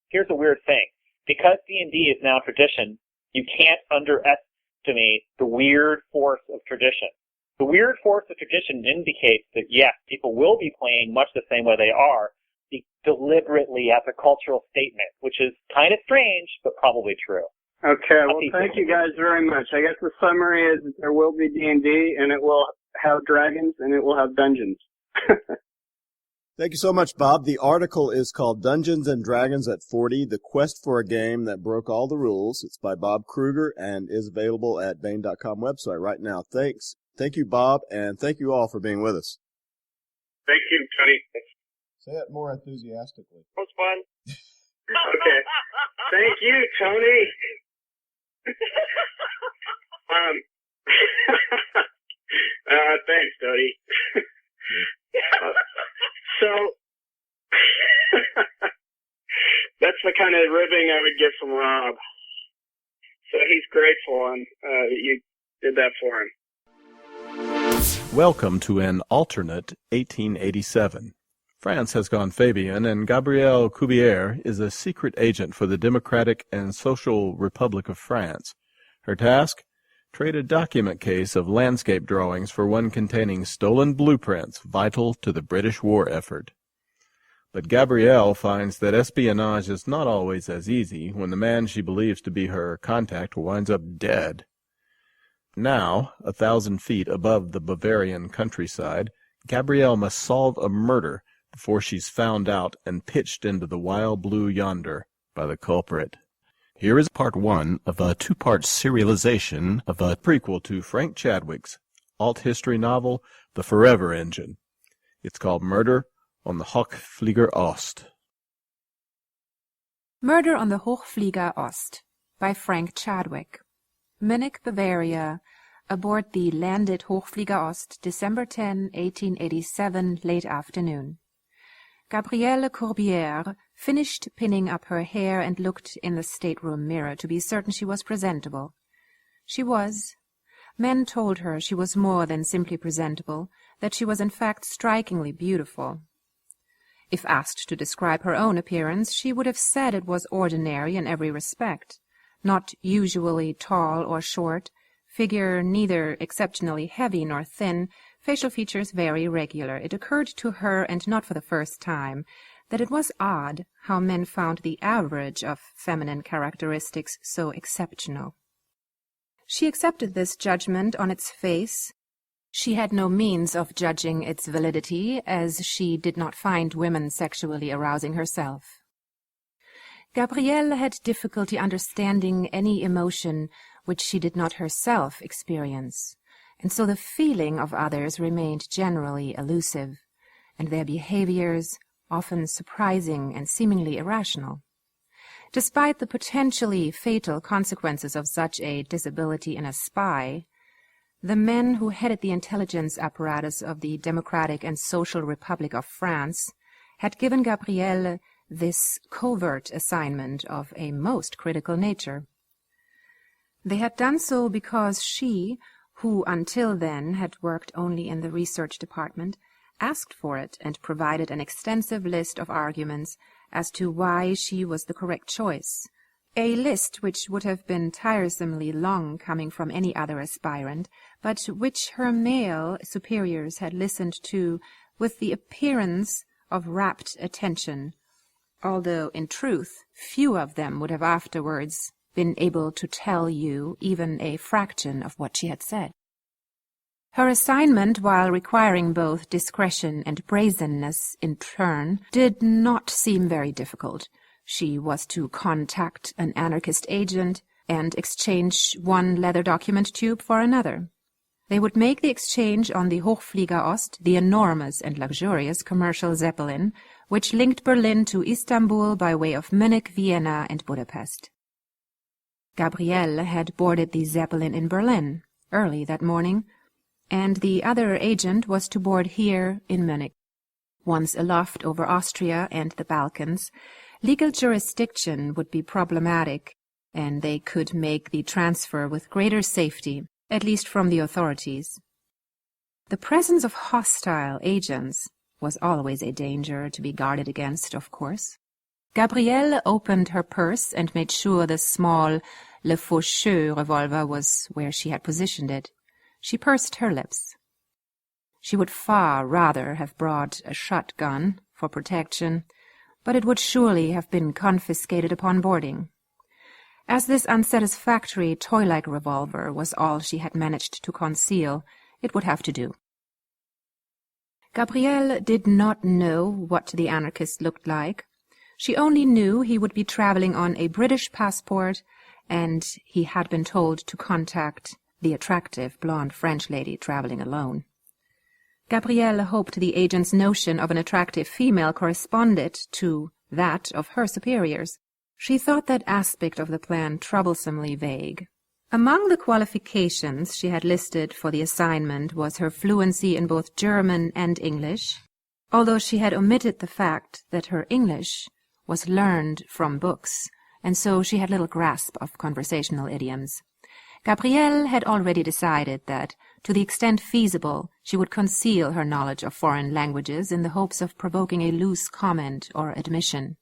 here's a weird thing. Because D&D is now tradition, you can't underestimate the weird force of tradition. The weird force of tradition indicates that, yes, people will be playing much the same way they are, deliberately as a cultural statement, which is kind of strange, but probably true.
Okay, well, thank you guys very much. I guess the summary is that there will be D&D, and it will have dragons, and it will have dungeons.
Thank you so much, Bob. The article is called Dungeons and Dragons at 40, The Quest for a Game That Broke All the Rules. It's by Bob Kruger and is available at Baen.com website right now. Thanks. Thank you, Bob, and thank you all for being with us.
Thank you, Tony.
Say it more enthusiastically.
That was fun. Okay. Thank you, Tony. Thanks, Tony. So, that's the kind of ribbing I would get from Rob. So he's grateful that you did that for him.
Welcome to an alternate 1887. France has gone Fabian, and Gabrielle Cubier is a secret agent for the Democratic and Social Republic of France. Her task? Trade a document case of landscape drawings for one containing stolen blueprints vital to the British war effort. But Gabrielle finds that espionage is not always as easy when the man she believes to be her contact winds up dead. Now, 1,000 feet above the Bavarian countryside, Gabrielle must solve a murder before she's found out and pitched into the wild blue yonder by the culprit. Here is part one of a two-part serialization of a prequel to Frank Chadwick's alt history novel, The Forever Engine. It's called Murder on the Hochflieger Ost.
Murder on the Hochflieger Ost by Frank Chadwick. Munich, Bavaria, aboard the landed Hochflieger Ost, December 10, 1887, late afternoon. Gabrielle Courbière finished pinning up her hair and looked in the stateroom mirror to be certain she was presentable. She was. Men told her she was more than simply presentable, that she was in fact strikingly beautiful. If asked to describe her own appearance, she would have said it was ordinary in every respect, not usually tall or short, figure neither exceptionally heavy nor thin, facial features very regular. It occurred to her, and not for the first time, that it was odd how men found the average of feminine characteristics so exceptional. She accepted this judgment on its face. She had no means of judging its validity, as she did not find women sexually arousing herself. Gabrielle had difficulty understanding any emotion which she did not herself experience, and so the feeling of others remained generally elusive, and their behaviors often surprising and seemingly irrational. Despite the potentially fatal consequences of such a disability in a spy, the men who headed the intelligence apparatus of the Democratic and Social Republic of France had given Gabrielle this covert assignment of a most critical nature. They had done so because she, who until then had worked only in the research department, asked for it and provided an extensive list of arguments as to why she was the correct choice, a list which would have been tiresomely long coming from any other aspirant, but which her male superiors had listened to with the appearance of rapt attention, although in truth few of them would have afterwards been able to tell you even a fraction of what she had said. Her assignment, while requiring both discretion and brazenness in turn, did not seem very difficult. She was to contact an anarchist agent and exchange one leather document tube for another. They would make the exchange on the Hochflieger Ost, the enormous and luxurious commercial Zeppelin, which linked Berlin to Istanbul by way of Munich, Vienna, and Budapest. Gabrielle had boarded the Zeppelin in Berlin early that morning, and the other agent was to board here in Munich. Once aloft over Austria and the Balkans, legal jurisdiction would be problematic, and they could make the transfer with greater safety, at least from the authorities. The presence of hostile agents was always a danger to be guarded against, of course. Gabrielle opened her purse and made sure the small Le Faucheux revolver was where she had positioned it. She pursed her lips. She would far rather have brought a shotgun for protection, but it would surely have been confiscated upon boarding. As this unsatisfactory toy-like revolver was all she had managed to conceal, it would have to do. Gabrielle did not know what the anarchist looked like. She only knew he would be traveling on a British passport, and he had been told to contact the attractive blonde French lady traveling alone. Gabrielle hoped the agent's notion of an attractive female corresponded to that of her superiors. She thought that aspect of the plan troublesomely vague. Among the qualifications she had listed for the assignment was her fluency in both German and English, although she had omitted the fact that her English was learned from books, and so she had little grasp of conversational idioms. Gabrielle had already decided that, to the extent feasible, she would conceal her knowledge of foreign languages in the hopes of provoking a loose comment or admission.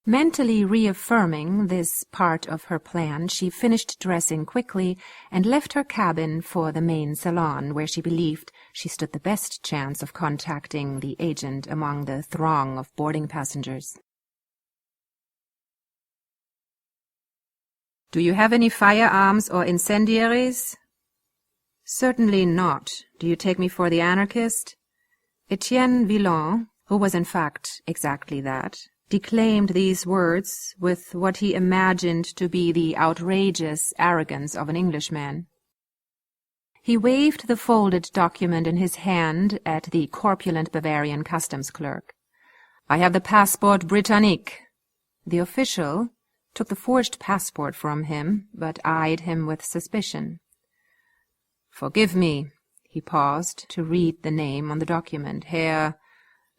Mentally reaffirming this part of her plan, she finished dressing quickly and left her cabin for the main salon, where she believed she stood the best chance of contacting the agent among the throng of boarding passengers. "Do you have any firearms or incendiaries?" "Certainly not. Do you take me for the anarchist?" Etienne Villon, who was in fact exactly that, declaimed these words with what he imagined to be the outrageous arrogance of an Englishman. He waved the folded document in his hand at the corpulent Bavarian customs clerk. "I have the Passeport Britannique." The official took the forged passport from him, but eyed him with suspicion. "Forgive me." He paused to read the name on the document. "Herr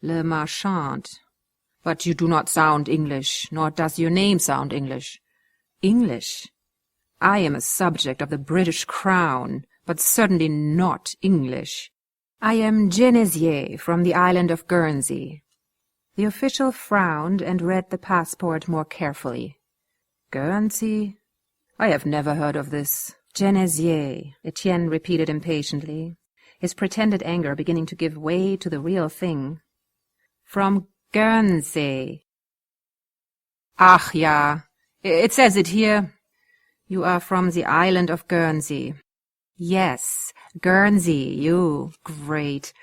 Le Marchand. But you do not sound English, nor does your name sound English." "English? I am a subject of the British Crown, but certainly not English. I am Genesier from the island of Guernsey." The official frowned and read the passport more carefully. "Guernsey? I have never heard of this." "Genesier," Etienne repeated impatiently, his pretended anger beginning to give way to the real thing. "From Guernsey." "Ach, ja, it says it here. You are from the island of Guernsey." "Yes, Guernsey, you. Great."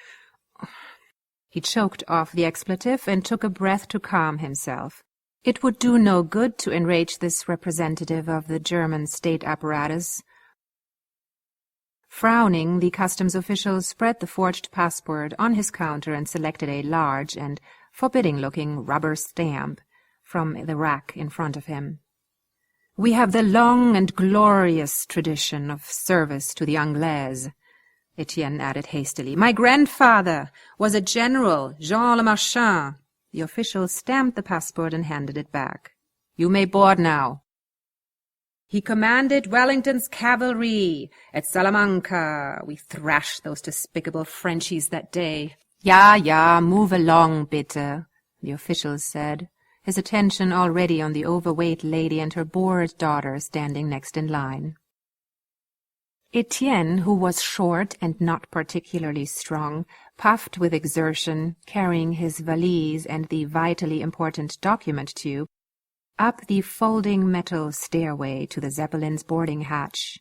He choked off the expletive and took a breath to calm himself. It would do no good to enrage this representative of the German state apparatus. Frowning, the customs official spread the forged passport on his counter and selected a large and forbidding-looking rubber stamp from the rack in front of him. "We have the long and glorious tradition of service to the Anglaise," Etienne added hastily. "My grandfather was a general, Jean le Marchand." The official stamped the passport and handed it back. "You may board now." "He commanded Wellington's cavalry at Salamanca. We thrashed those despicable Frenchies that day." Ja, move along, bitte," the official said, his attention already on the overweight lady and her bored daughter standing next in line. Etienne, who was short and not particularly strong, puffed with exertion, carrying his valise and the vitally important document tube, up the folding metal stairway to the Zeppelin's boarding hatch.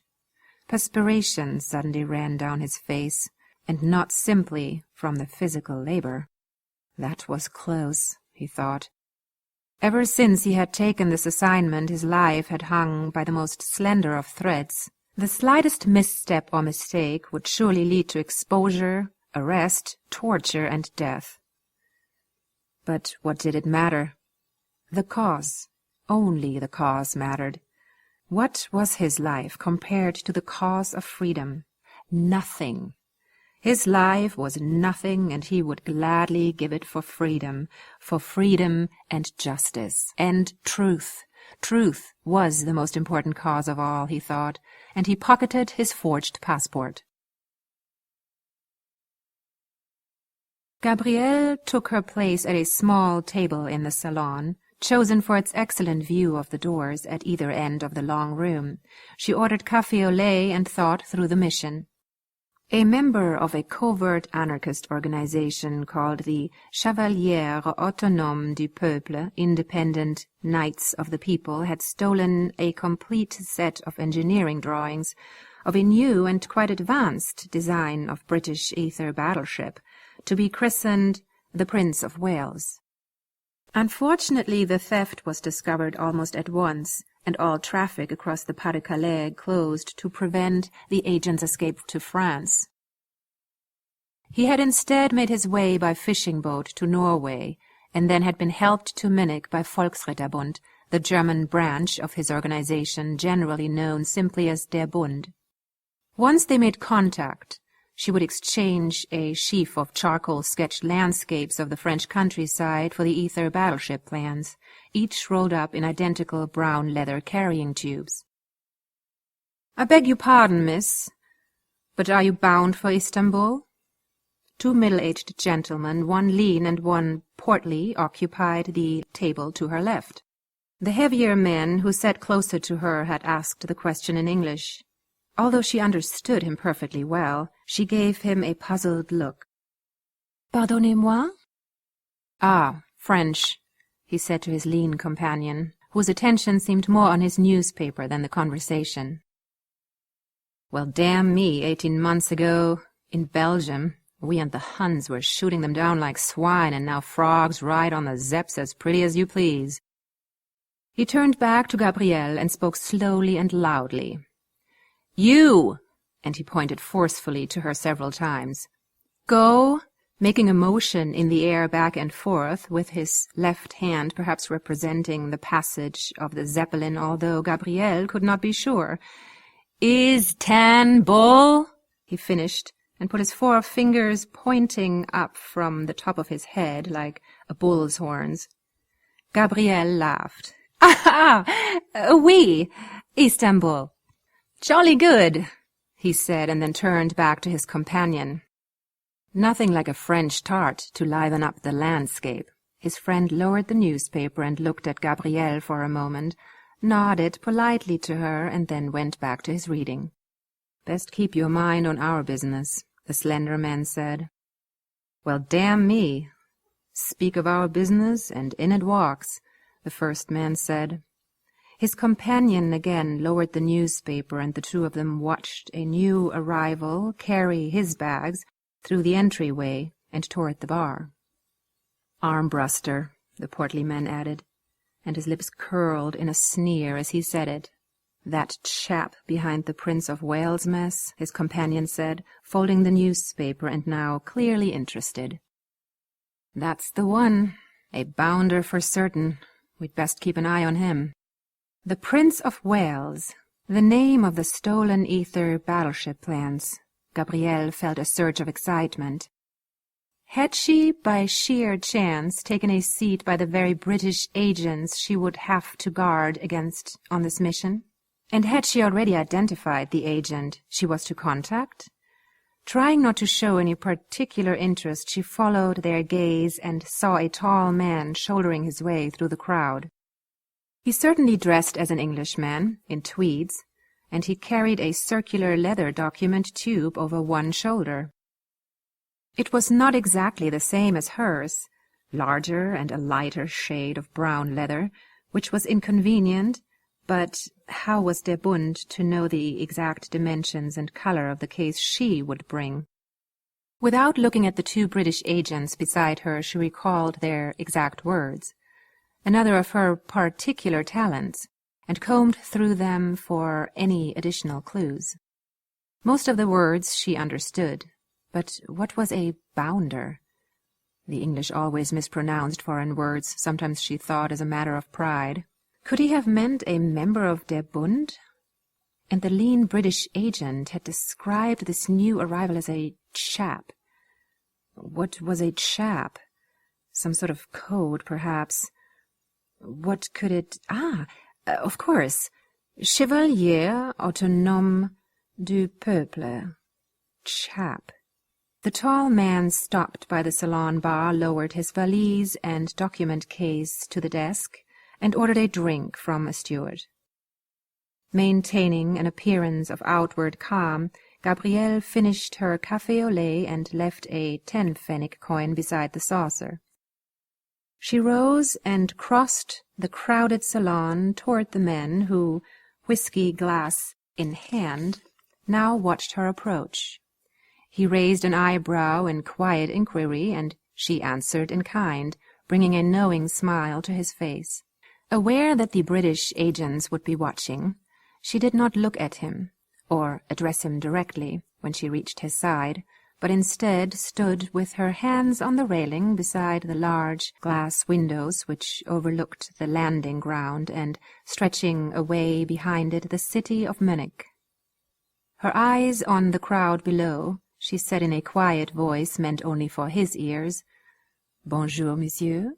Perspiration suddenly ran down his face, and not simply from the physical labor. That was close, he thought. Ever since he had taken this assignment, his life had hung by the most slender of threads. The slightest misstep or mistake would surely lead to exposure, arrest, torture, and death. But what did it matter? The cause, only the cause mattered. What was his life compared to the cause of freedom? Nothing. His life was nothing, and he would gladly give it for freedom and justice, and truth. Truth was the most important cause of all, he thought, and he pocketed his forged passport. Gabrielle took her place at a small table in the salon, chosen for its excellent view of the doors at either end of the long room. She ordered café au lait and thought through the mission. A member of a covert anarchist organization called the Chevaliers Autonomes du Peuple, Independent Knights of the People, had stolen a complete set of engineering drawings of a new and quite advanced design of British ether battleship, to be christened the Prince of Wales. Unfortunately, the theft was discovered almost at once, and all traffic across the Pas-de-Calais closed to prevent the agent's escape to France. He had instead made his way by fishing boat to Norway, and then had been helped to Munich by Volksräterbund, the German branch of his organization generally known simply as Der Bund. Once they made contact, she would exchange a sheaf of charcoal-sketched landscapes of the French countryside for the ether battleship plans, each rolled up in identical brown leather carrying tubes. "I beg your pardon, miss, but are you bound for Istanbul?" Two middle-aged gentlemen, one lean and one portly, occupied the table to her left. The heavier man, who sat closer to her, had asked the question in English. Although she understood him perfectly well, she gave him a puzzled look. "Pardonnez-moi?" "Ah, French," he said to his lean companion, whose attention seemed more on his newspaper than the conversation. "Well, damn me, 18 months ago, in Belgium, we and the Huns were shooting them down like swine, and now frogs ride on the Zeps as pretty as you please." He turned back to Gabrielle and spoke slowly and loudly. "You," and he pointed forcefully to her several times, "go," making a motion in the air back and forth, with his left hand perhaps representing the passage of the Zeppelin, although Gabrielle could not be sure. "Istanbul," he finished, and put his 4 fingers pointing up from the top of his head like a bull's horns. Gabrielle laughed. "Ah, oui, Istanbul. Jolly good," he said, and then turned back to his companion. Nothing like a French tart to liven up the landscape. His friend lowered the newspaper and looked at Gabrielle for a moment, nodded politely to her, and then went back to his reading. "Best keep your mind on our business," the slender man said. "Well, damn me. Speak of our business, and in it walks," the first man said. His companion again lowered the newspaper, and the two of them watched a new arrival carry his bags through the entryway and toward the bar. "Armbruster," the portly man added, and his lips curled in a sneer as he said it. "That chap behind the Prince of Wales mess," his companion said, folding the newspaper and now clearly interested. "That's the one, a bounder for certain. We'd best keep an eye on him. The Prince of Wales, the name of the stolen ether battleship plans. Gabrielle felt a surge of excitement. Had she, by sheer chance, taken a seat by the very British agents she would have to guard against on this mission? And had she already identified the agent she was to contact? Trying not to show any particular interest, she followed their gaze and saw a tall man shouldering his way through the crowd. He certainly dressed as an Englishman, in tweeds, and he carried a circular leather document tube over one shoulder. It was not exactly the same as hers, larger and a lighter shade of brown leather, which was inconvenient, but how was der Bund to know the exact dimensions and color of the case she would bring? Without looking at the two British agents beside her, she recalled their exact words, another of her particular talents, and combed through them for any additional clues. Most of the words she understood, but what was a bounder? The English always mispronounced foreign words, sometimes she thought as a matter of pride. Could he have meant a member of der Bund? And the lean British agent had described this new arrival as a chap. What was a chap? Some sort of code, perhaps. What could it... of course. Chevalier autonome du peuple. Chap. The tall man stopped by the salon bar, lowered his valise and document case to the desk, and ordered a drink from a steward. Maintaining an appearance of outward calm, Gabrielle finished her café au lait and left a 10-pfennig coin beside the saucer. She rose and crossed the crowded salon toward the men who, whiskey glass in hand, now watched her approach. He raised an eyebrow in quiet inquiry, and she answered in kind, bringing a knowing smile to his face. Aware that the British agents would be watching, she did not look at him, or address him directly when she reached his side, but instead stood with her hands on the railing beside the large glass windows which overlooked the landing ground and, stretching away behind it, the city of Munich. Her eyes on the crowd below, she said in a quiet voice meant only for his ears, "Bonjour, monsieur.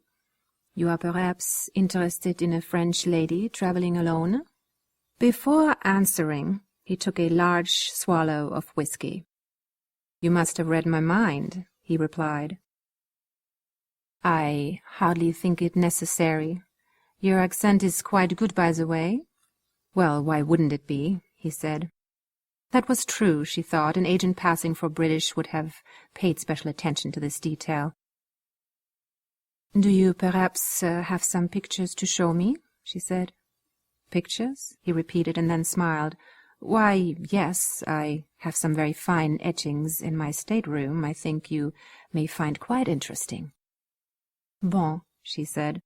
You are perhaps interested in a French lady traveling alone?" Before answering, he took a large swallow of whiskey. "You must have read my mind," he replied. "I hardly think it necessary. Your accent is quite good, by the way." "Well, why wouldn't it be?" he said. That was true, she thought. An agent passing for British would have paid special attention to this detail. "Do you perhaps have some pictures to show me?" she said. "Pictures?" he repeated, and then smiled. "Why, yes, I have some very fine etchings in my stateroom I think you may find quite interesting." "Bon," she said.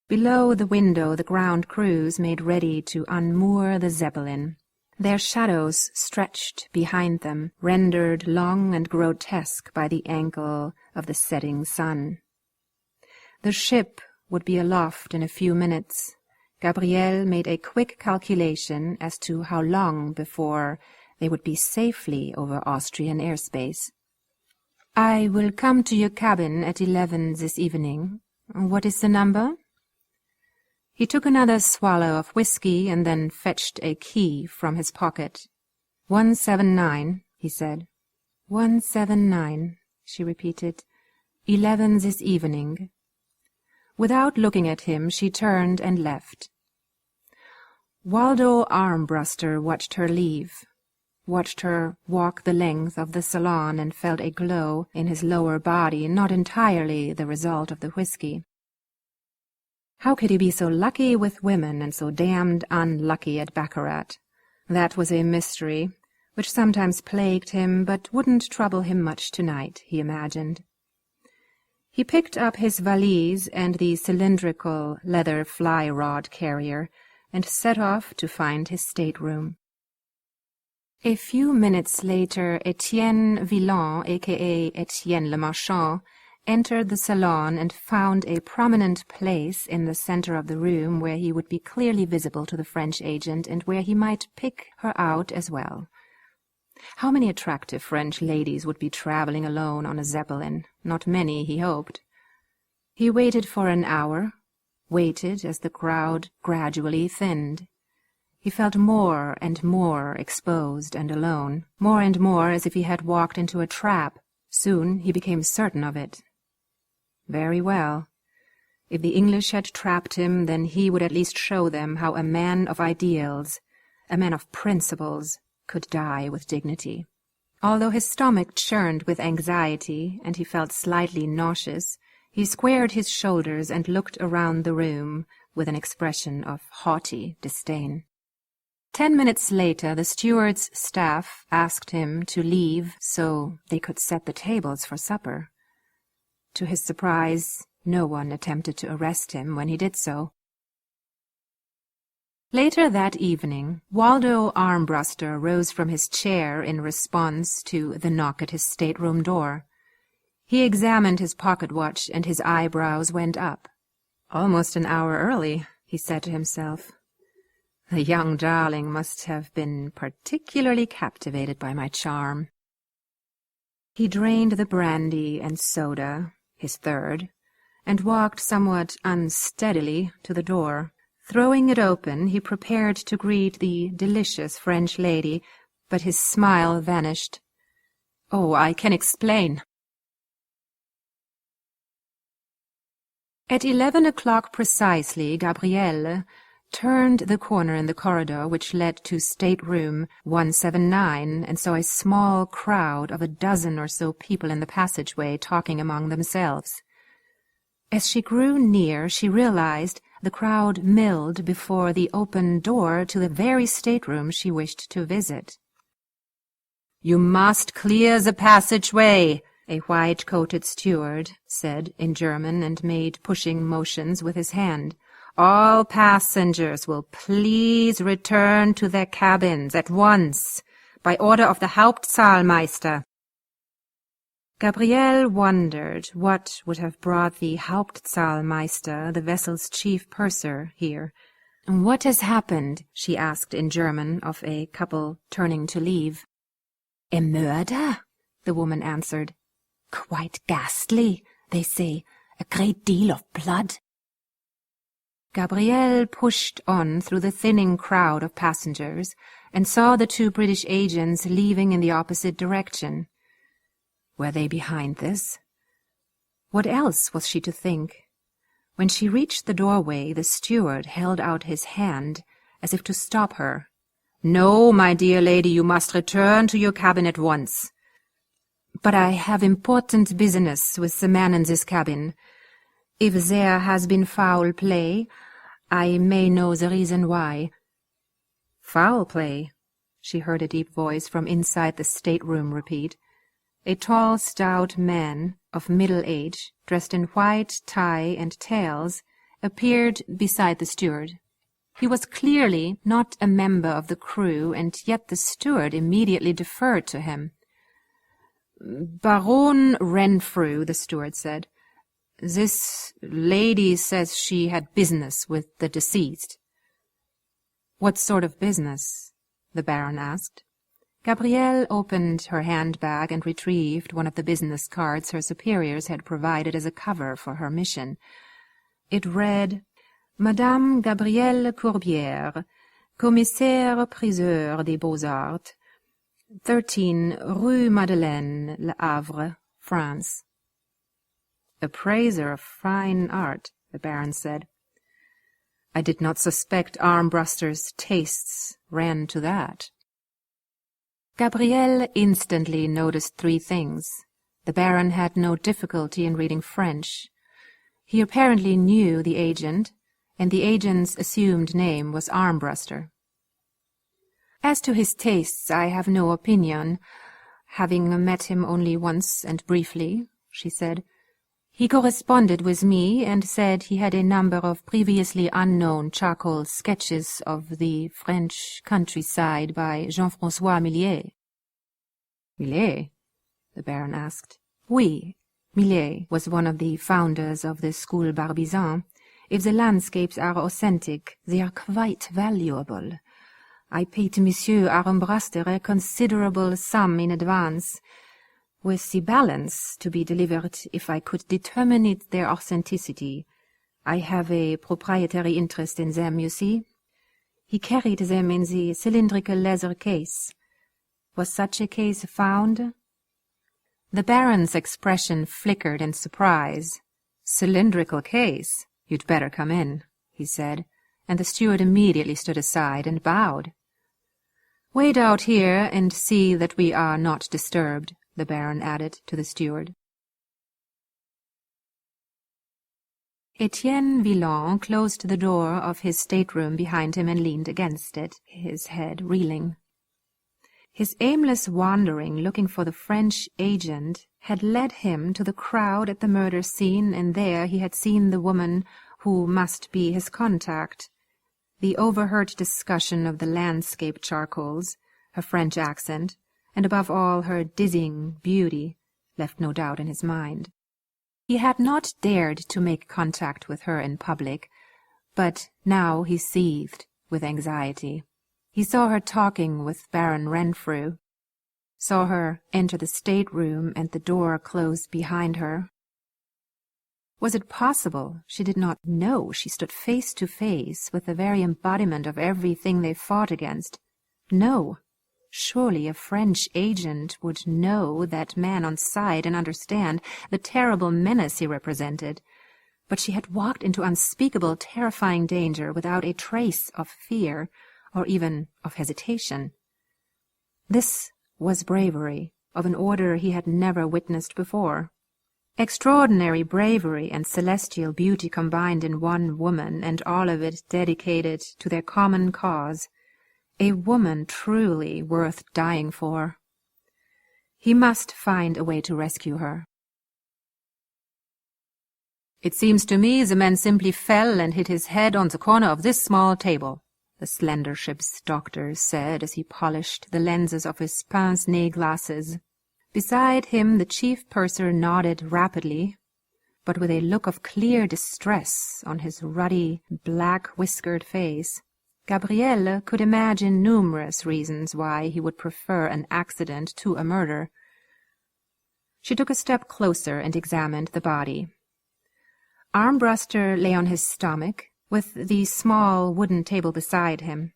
Below the window the ground crews made ready to unmoor the Zeppelin. Their shadows stretched behind them, rendered long and grotesque by the angle of the setting sun. The ship would be aloft in a few minutes. Gabrielle made a quick calculation as to how long before they would be safely over Austrian airspace. "I will come to your cabin at 11 this evening. What is the number?" He took another swallow of whiskey and then fetched a key from his pocket. 179, he said. 179, she repeated. 11 this evening. Without looking at him, she turned and left. Waldo Armbruster watched her leave, watched her walk the length of the salon, and felt a glow in his lower body, not entirely the result of the whiskey. How could he be so lucky with women and so damned unlucky at baccarat? That was a mystery, which sometimes plagued him, but wouldn't trouble him much tonight, he imagined. He picked up his valise and the cylindrical leather fly-rod carrier, and set off to find his stateroom. A few minutes later, Etienne Villon, a.k.a. Etienne le Marchand, entered the salon and found a prominent place in the center of the room where he would be clearly visible to the French agent and where he might pick her out as well. How many attractive French ladies would be traveling alone on a Zeppelin? Not many, he hoped. He waited for an hour, waited as the crowd gradually thinned. He felt more and more exposed and alone, more and more as if he had walked into a trap. Soon he became certain of it. Very well. If the English had trapped him, then he would at least show them how a man of ideals, a man of principles, could die with dignity. Although his stomach churned with anxiety and he felt slightly nauseous, he squared his shoulders and looked around the room with an expression of haughty disdain. 10 minutes later, the steward's staff asked him to leave so they could set the tables for supper. To his surprise, no one attempted to arrest him when he did so. Later that evening, Waldo Armbruster rose from his chair in response to the knock at his stateroom door. He examined his pocket-watch, and his eyebrows went up. "Almost an hour early," he said to himself. "The young darling must have been particularly captivated by my charm." He drained the brandy and soda, his third, and walked somewhat unsteadily to the door. Throwing it open, he prepared to greet the delicious French lady, but his smile vanished. "Oh, I can explain." At 11 o'clock precisely, Gabrielle turned the corner in the corridor which led to stateroom 179 and saw a small crowd of a dozen or so people in the passageway talking among themselves. As she grew near, she realized the crowd milled before the open door to the very stateroom she wished to visit. "You must clear the passageway," a white-coated steward said in German and made pushing motions with his hand. "All passengers will please return to their cabins at once, by order of the Hauptzahlmeister." Gabrielle wondered what would have brought the Hauptzahlmeister, the vessel's chief purser, here. "What has happened?" she asked in German of a couple turning to leave. "A murder?" the woman answered. "Quite ghastly, they say. A great deal of blood." Gabrielle pushed on through the thinning crowd of passengers and saw the two British agents leaving in the opposite direction. Were they behind this? What else was she to think? When she reached the doorway, the steward held out his hand as if to stop her. "No, my dear lady, you must return to your cabin at once." "But I have important business with the man in this cabin. If there has been foul play, I may know the reason why." "Foul play?" she heard a deep voice from inside the stateroom repeat. A tall, stout man of middle age, dressed in white tie and tails, appeared beside the steward. He was clearly not a member of the crew, and yet the steward immediately deferred to him. "Baron Renfrew," the steward said. "This lady says she had business with the deceased." "What sort of business?" the Baron asked. Gabrielle opened her handbag and retrieved one of the business cards her superiors had provided as a cover for her mission. It read, "Madame Gabrielle Courbière, commissaire-priseur des Beaux-Arts, 13 Rue Madeleine, Le Havre, France." "A praiser of fine art," the Baron said. "I did not suspect Armbruster's tastes ran to that." Gabrielle instantly noticed 3 things. The Baron had no difficulty in reading French. He apparently knew the agent, and the agent's assumed name was Armbruster. "As to his tastes, I have no opinion, having met him only once and briefly," she said. "He corresponded with me and said he had a number of previously unknown charcoal sketches of the French countryside by Jean-François Millet." "Millet?" the Baron asked. "Oui, Millet was one of the founders of the School Barbizon. If the landscapes are authentic, they are quite valuable. I paid Monsieur Armbraster a considerable sum in advance, with the balance to be delivered if I could determine their authenticity. I have a proprietary interest in them, you see. He carried them in the cylindrical leather case. Was such a case found? The Baron's expression flickered in surprise. Cylindrical case? You'd better come in, he said, and the steward immediately stood aside and bowed. Wait out here and see that we are not disturbed, the Baron added to the steward. Etienne Villon closed the door of his stateroom behind him and leaned against it, his head reeling. His aimless wandering looking for the French agent had led him to the crowd at the murder scene, and there he had seen the woman who must be his contact. The overheard discussion of the landscape charcoals, her French accent, and above all her dizzying beauty, left no doubt in his mind. He had not dared to make contact with her in public, but now he seethed with anxiety. He saw her talking with Baron Renfrew, saw her enter the stateroom and the door close behind her. Was it possible she did not know she stood face to face with the very embodiment of everything they fought against? No. Surely a French agent would know that man on sight and understand the terrible menace he represented. But she had walked into unspeakable, terrifying danger without a trace of fear, or even of hesitation. This was bravery of an order he had never witnessed before. Extraordinary bravery and celestial beauty combined in one woman, and all of it dedicated to their common cause. A woman truly worth dying for. He must find a way to rescue her. It seems to me the man simply fell and hit his head on the corner of this small table, the slender ship's doctor said as he polished the lenses of his pince-nez glasses. Beside him the chief purser nodded rapidly, but with a look of clear distress on his ruddy, black-whiskered face. Gabrielle could imagine numerous reasons why he would prefer an accident to a murder. She took a step closer and examined the body. Armbruster lay on his stomach, with the small wooden table beside him.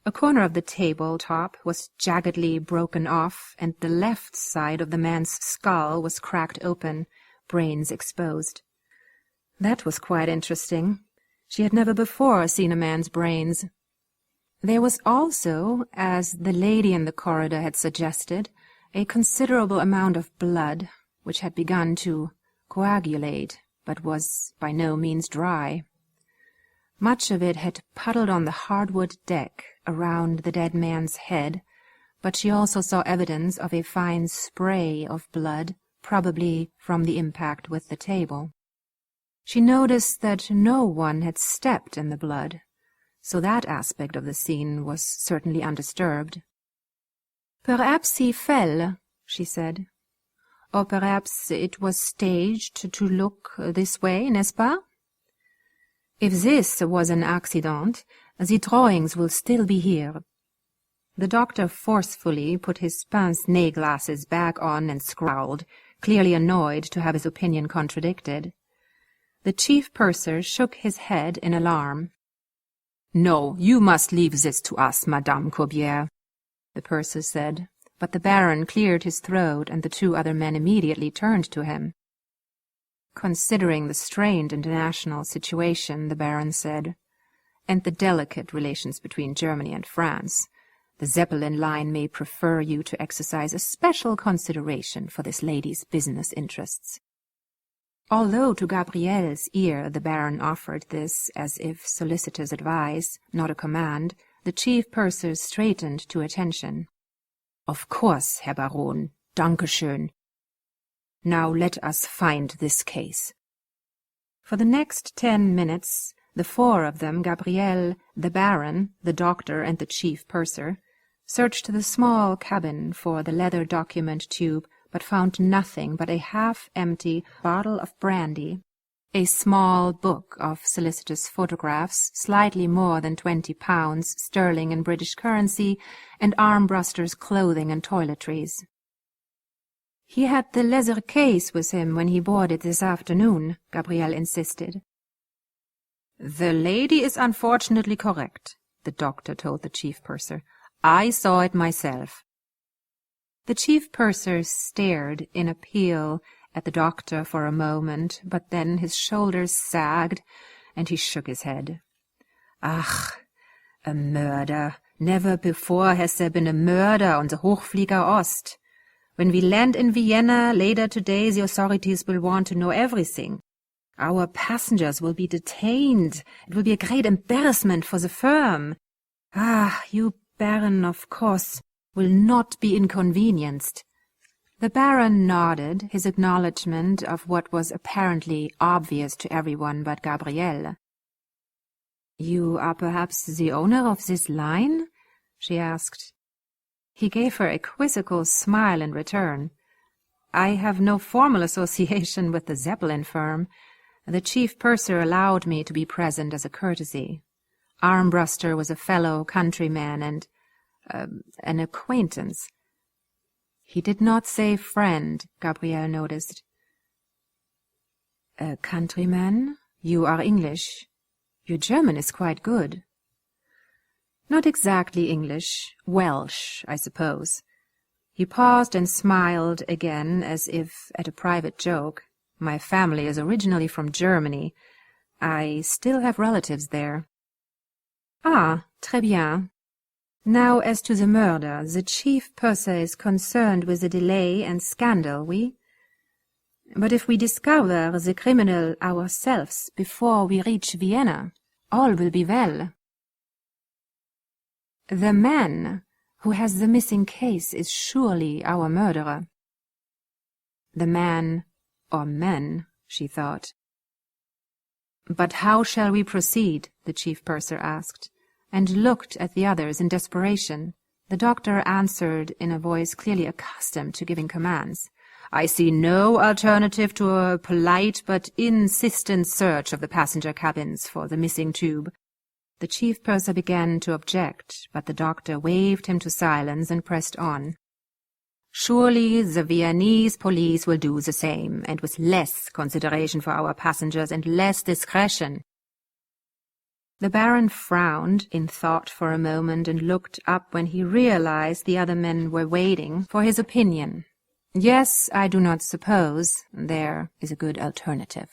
A corner of the table top was jaggedly broken off, and the left side of the man's skull was cracked open, brains exposed. That was quite interesting. She had never before seen a man's brains. There was also, as the lady in the corridor had suggested, a considerable amount of blood, which had begun to coagulate, but was by no means dry. Much of it had puddled on the hardwood deck around the dead man's head, but she also saw evidence of a fine spray of blood, probably from the impact with the table. She noticed that no one had stepped in the blood, so that aspect of the scene was certainly undisturbed. "Perhaps he fell," she said. "Or perhaps it was staged to look this way, n'est-ce pas? If this was an accident, the drawings will still be here." The doctor forcefully put his pince-nez glasses back on and scowled, clearly annoyed to have his opinion contradicted. The chief purser shook his head in alarm. "No, you must leave this to us, Madame Corbière," the purser said, but the Baron cleared his throat, and the two other men immediately turned to him. "Considering the strained international situation," the Baron said, "and the delicate relations between Germany and France, the Zeppelin line may prefer you to exercise a special consideration for this lady's business interests." Although to Gabrielle's ear the Baron offered this as if solicitous advice, not a command, the chief purser straightened to attention. "Of course, Herr Baron. Danke schön. Now let us find this case." For the next 10 minutes, the four of them, Gabrielle, the Baron, the doctor, and the chief purser, searched the small cabin for the leather document tube but found nothing but a half-empty bottle of brandy, a small book of solicitous photographs, slightly more than 20 pounds sterling in British currency, and Armbruster's clothing and toiletries. "He had the leather case with him when he boarded this afternoon," Gabrielle insisted. "The lady is unfortunately correct," the doctor told the chief purser. "I saw it myself." The chief purser stared in appeal at the doctor for a moment, but then his shoulders sagged, and he shook his head. "Ach, a murder. Never before has there been a murder on the Hochflieger Ost. When we land in Vienna later today, the authorities will want to know everything. Our passengers will be detained. It will be a great embarrassment for the firm. You Baron, of course, will not be inconvenienced." The Baron nodded, his acknowledgment of what was apparently obvious to everyone but Gabrielle. "You are perhaps the owner of this line?" she asked. He gave her a quizzical smile in return. "I have no formal association with the Zeppelin firm. The chief purser allowed me to be present as a courtesy. Armbruster was a fellow countryman and an acquaintance." He did not say friend, Gabrielle noticed. "A countryman? You are English. Your German is quite good." "Not exactly English. Welsh, I suppose." He paused and smiled again, as if at a private joke. "My family is originally from Germany. I still have relatives there." "Ah, très bien. Now, as to the murder, the chief purser is concerned with the delay and scandal, oui? But if we discover the criminal ourselves before we reach Vienna, all will be well." "The man who has the missing case is surely our murderer." The man, or men, she thought. "But how shall we proceed?" the chief purser asked, and looked at the others in desperation. The doctor answered in a voice clearly accustomed to giving commands. "I see no alternative to a polite but insistent search of the passenger cabins for the missing tube." The chief purser began to object, but the doctor waved him to silence and pressed on. "Surely the Viennese police will do the same, and with less consideration for our passengers and less discretion." The Baron frowned in thought for a moment and looked up when he realized the other men were waiting for his opinion. "Yes, I do not suppose there is a good alternative."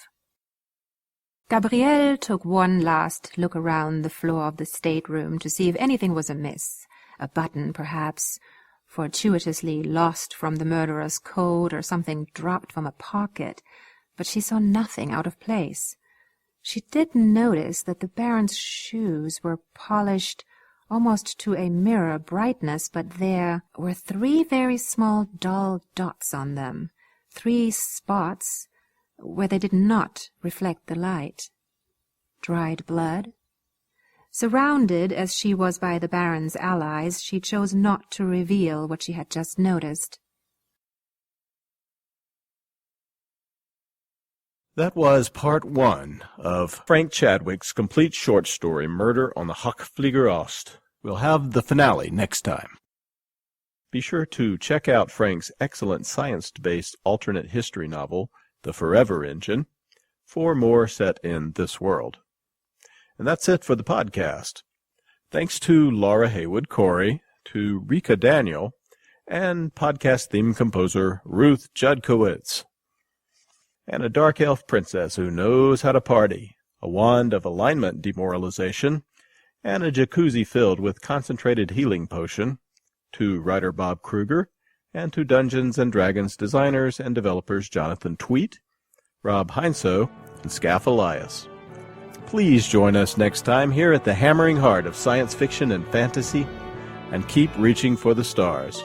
Gabrielle took one last look around the floor of the stateroom to see if anything was amiss. A button, perhaps, fortuitously lost from the murderer's coat, or something dropped from a pocket, but she saw nothing out of place. She did notice that the Baron's shoes were polished almost to a mirror brightness, but there were 3 very small dull dots on them, 3 spots where they did not reflect the light. Dried blood? Surrounded as she was by the Baron's allies, she chose not to reveal what she had just noticed.
That was part 1 of Frank Chadwick's complete short story, Murder on the Hochflieger Ost. We'll have the finale next time. Be sure to check out Frank's excellent science-based alternate history novel, The Forever Engine, for more set in this world. And that's it for the podcast. Thanks to Laura Haywood Corey, to Rika Daniel, and podcast theme composer Ruth Judkowitz. And a dark elf princess who knows how to party, a wand of alignment demoralization, and a jacuzzi filled with concentrated healing potion, to writer Bob Kruger, and to Dungeons & Dragons designers and developers Jonathan Tweet, Rob Heinsoo, and Skaff Elias. Please join us next time here at the hammering heart of science fiction and fantasy, and keep reaching for the stars.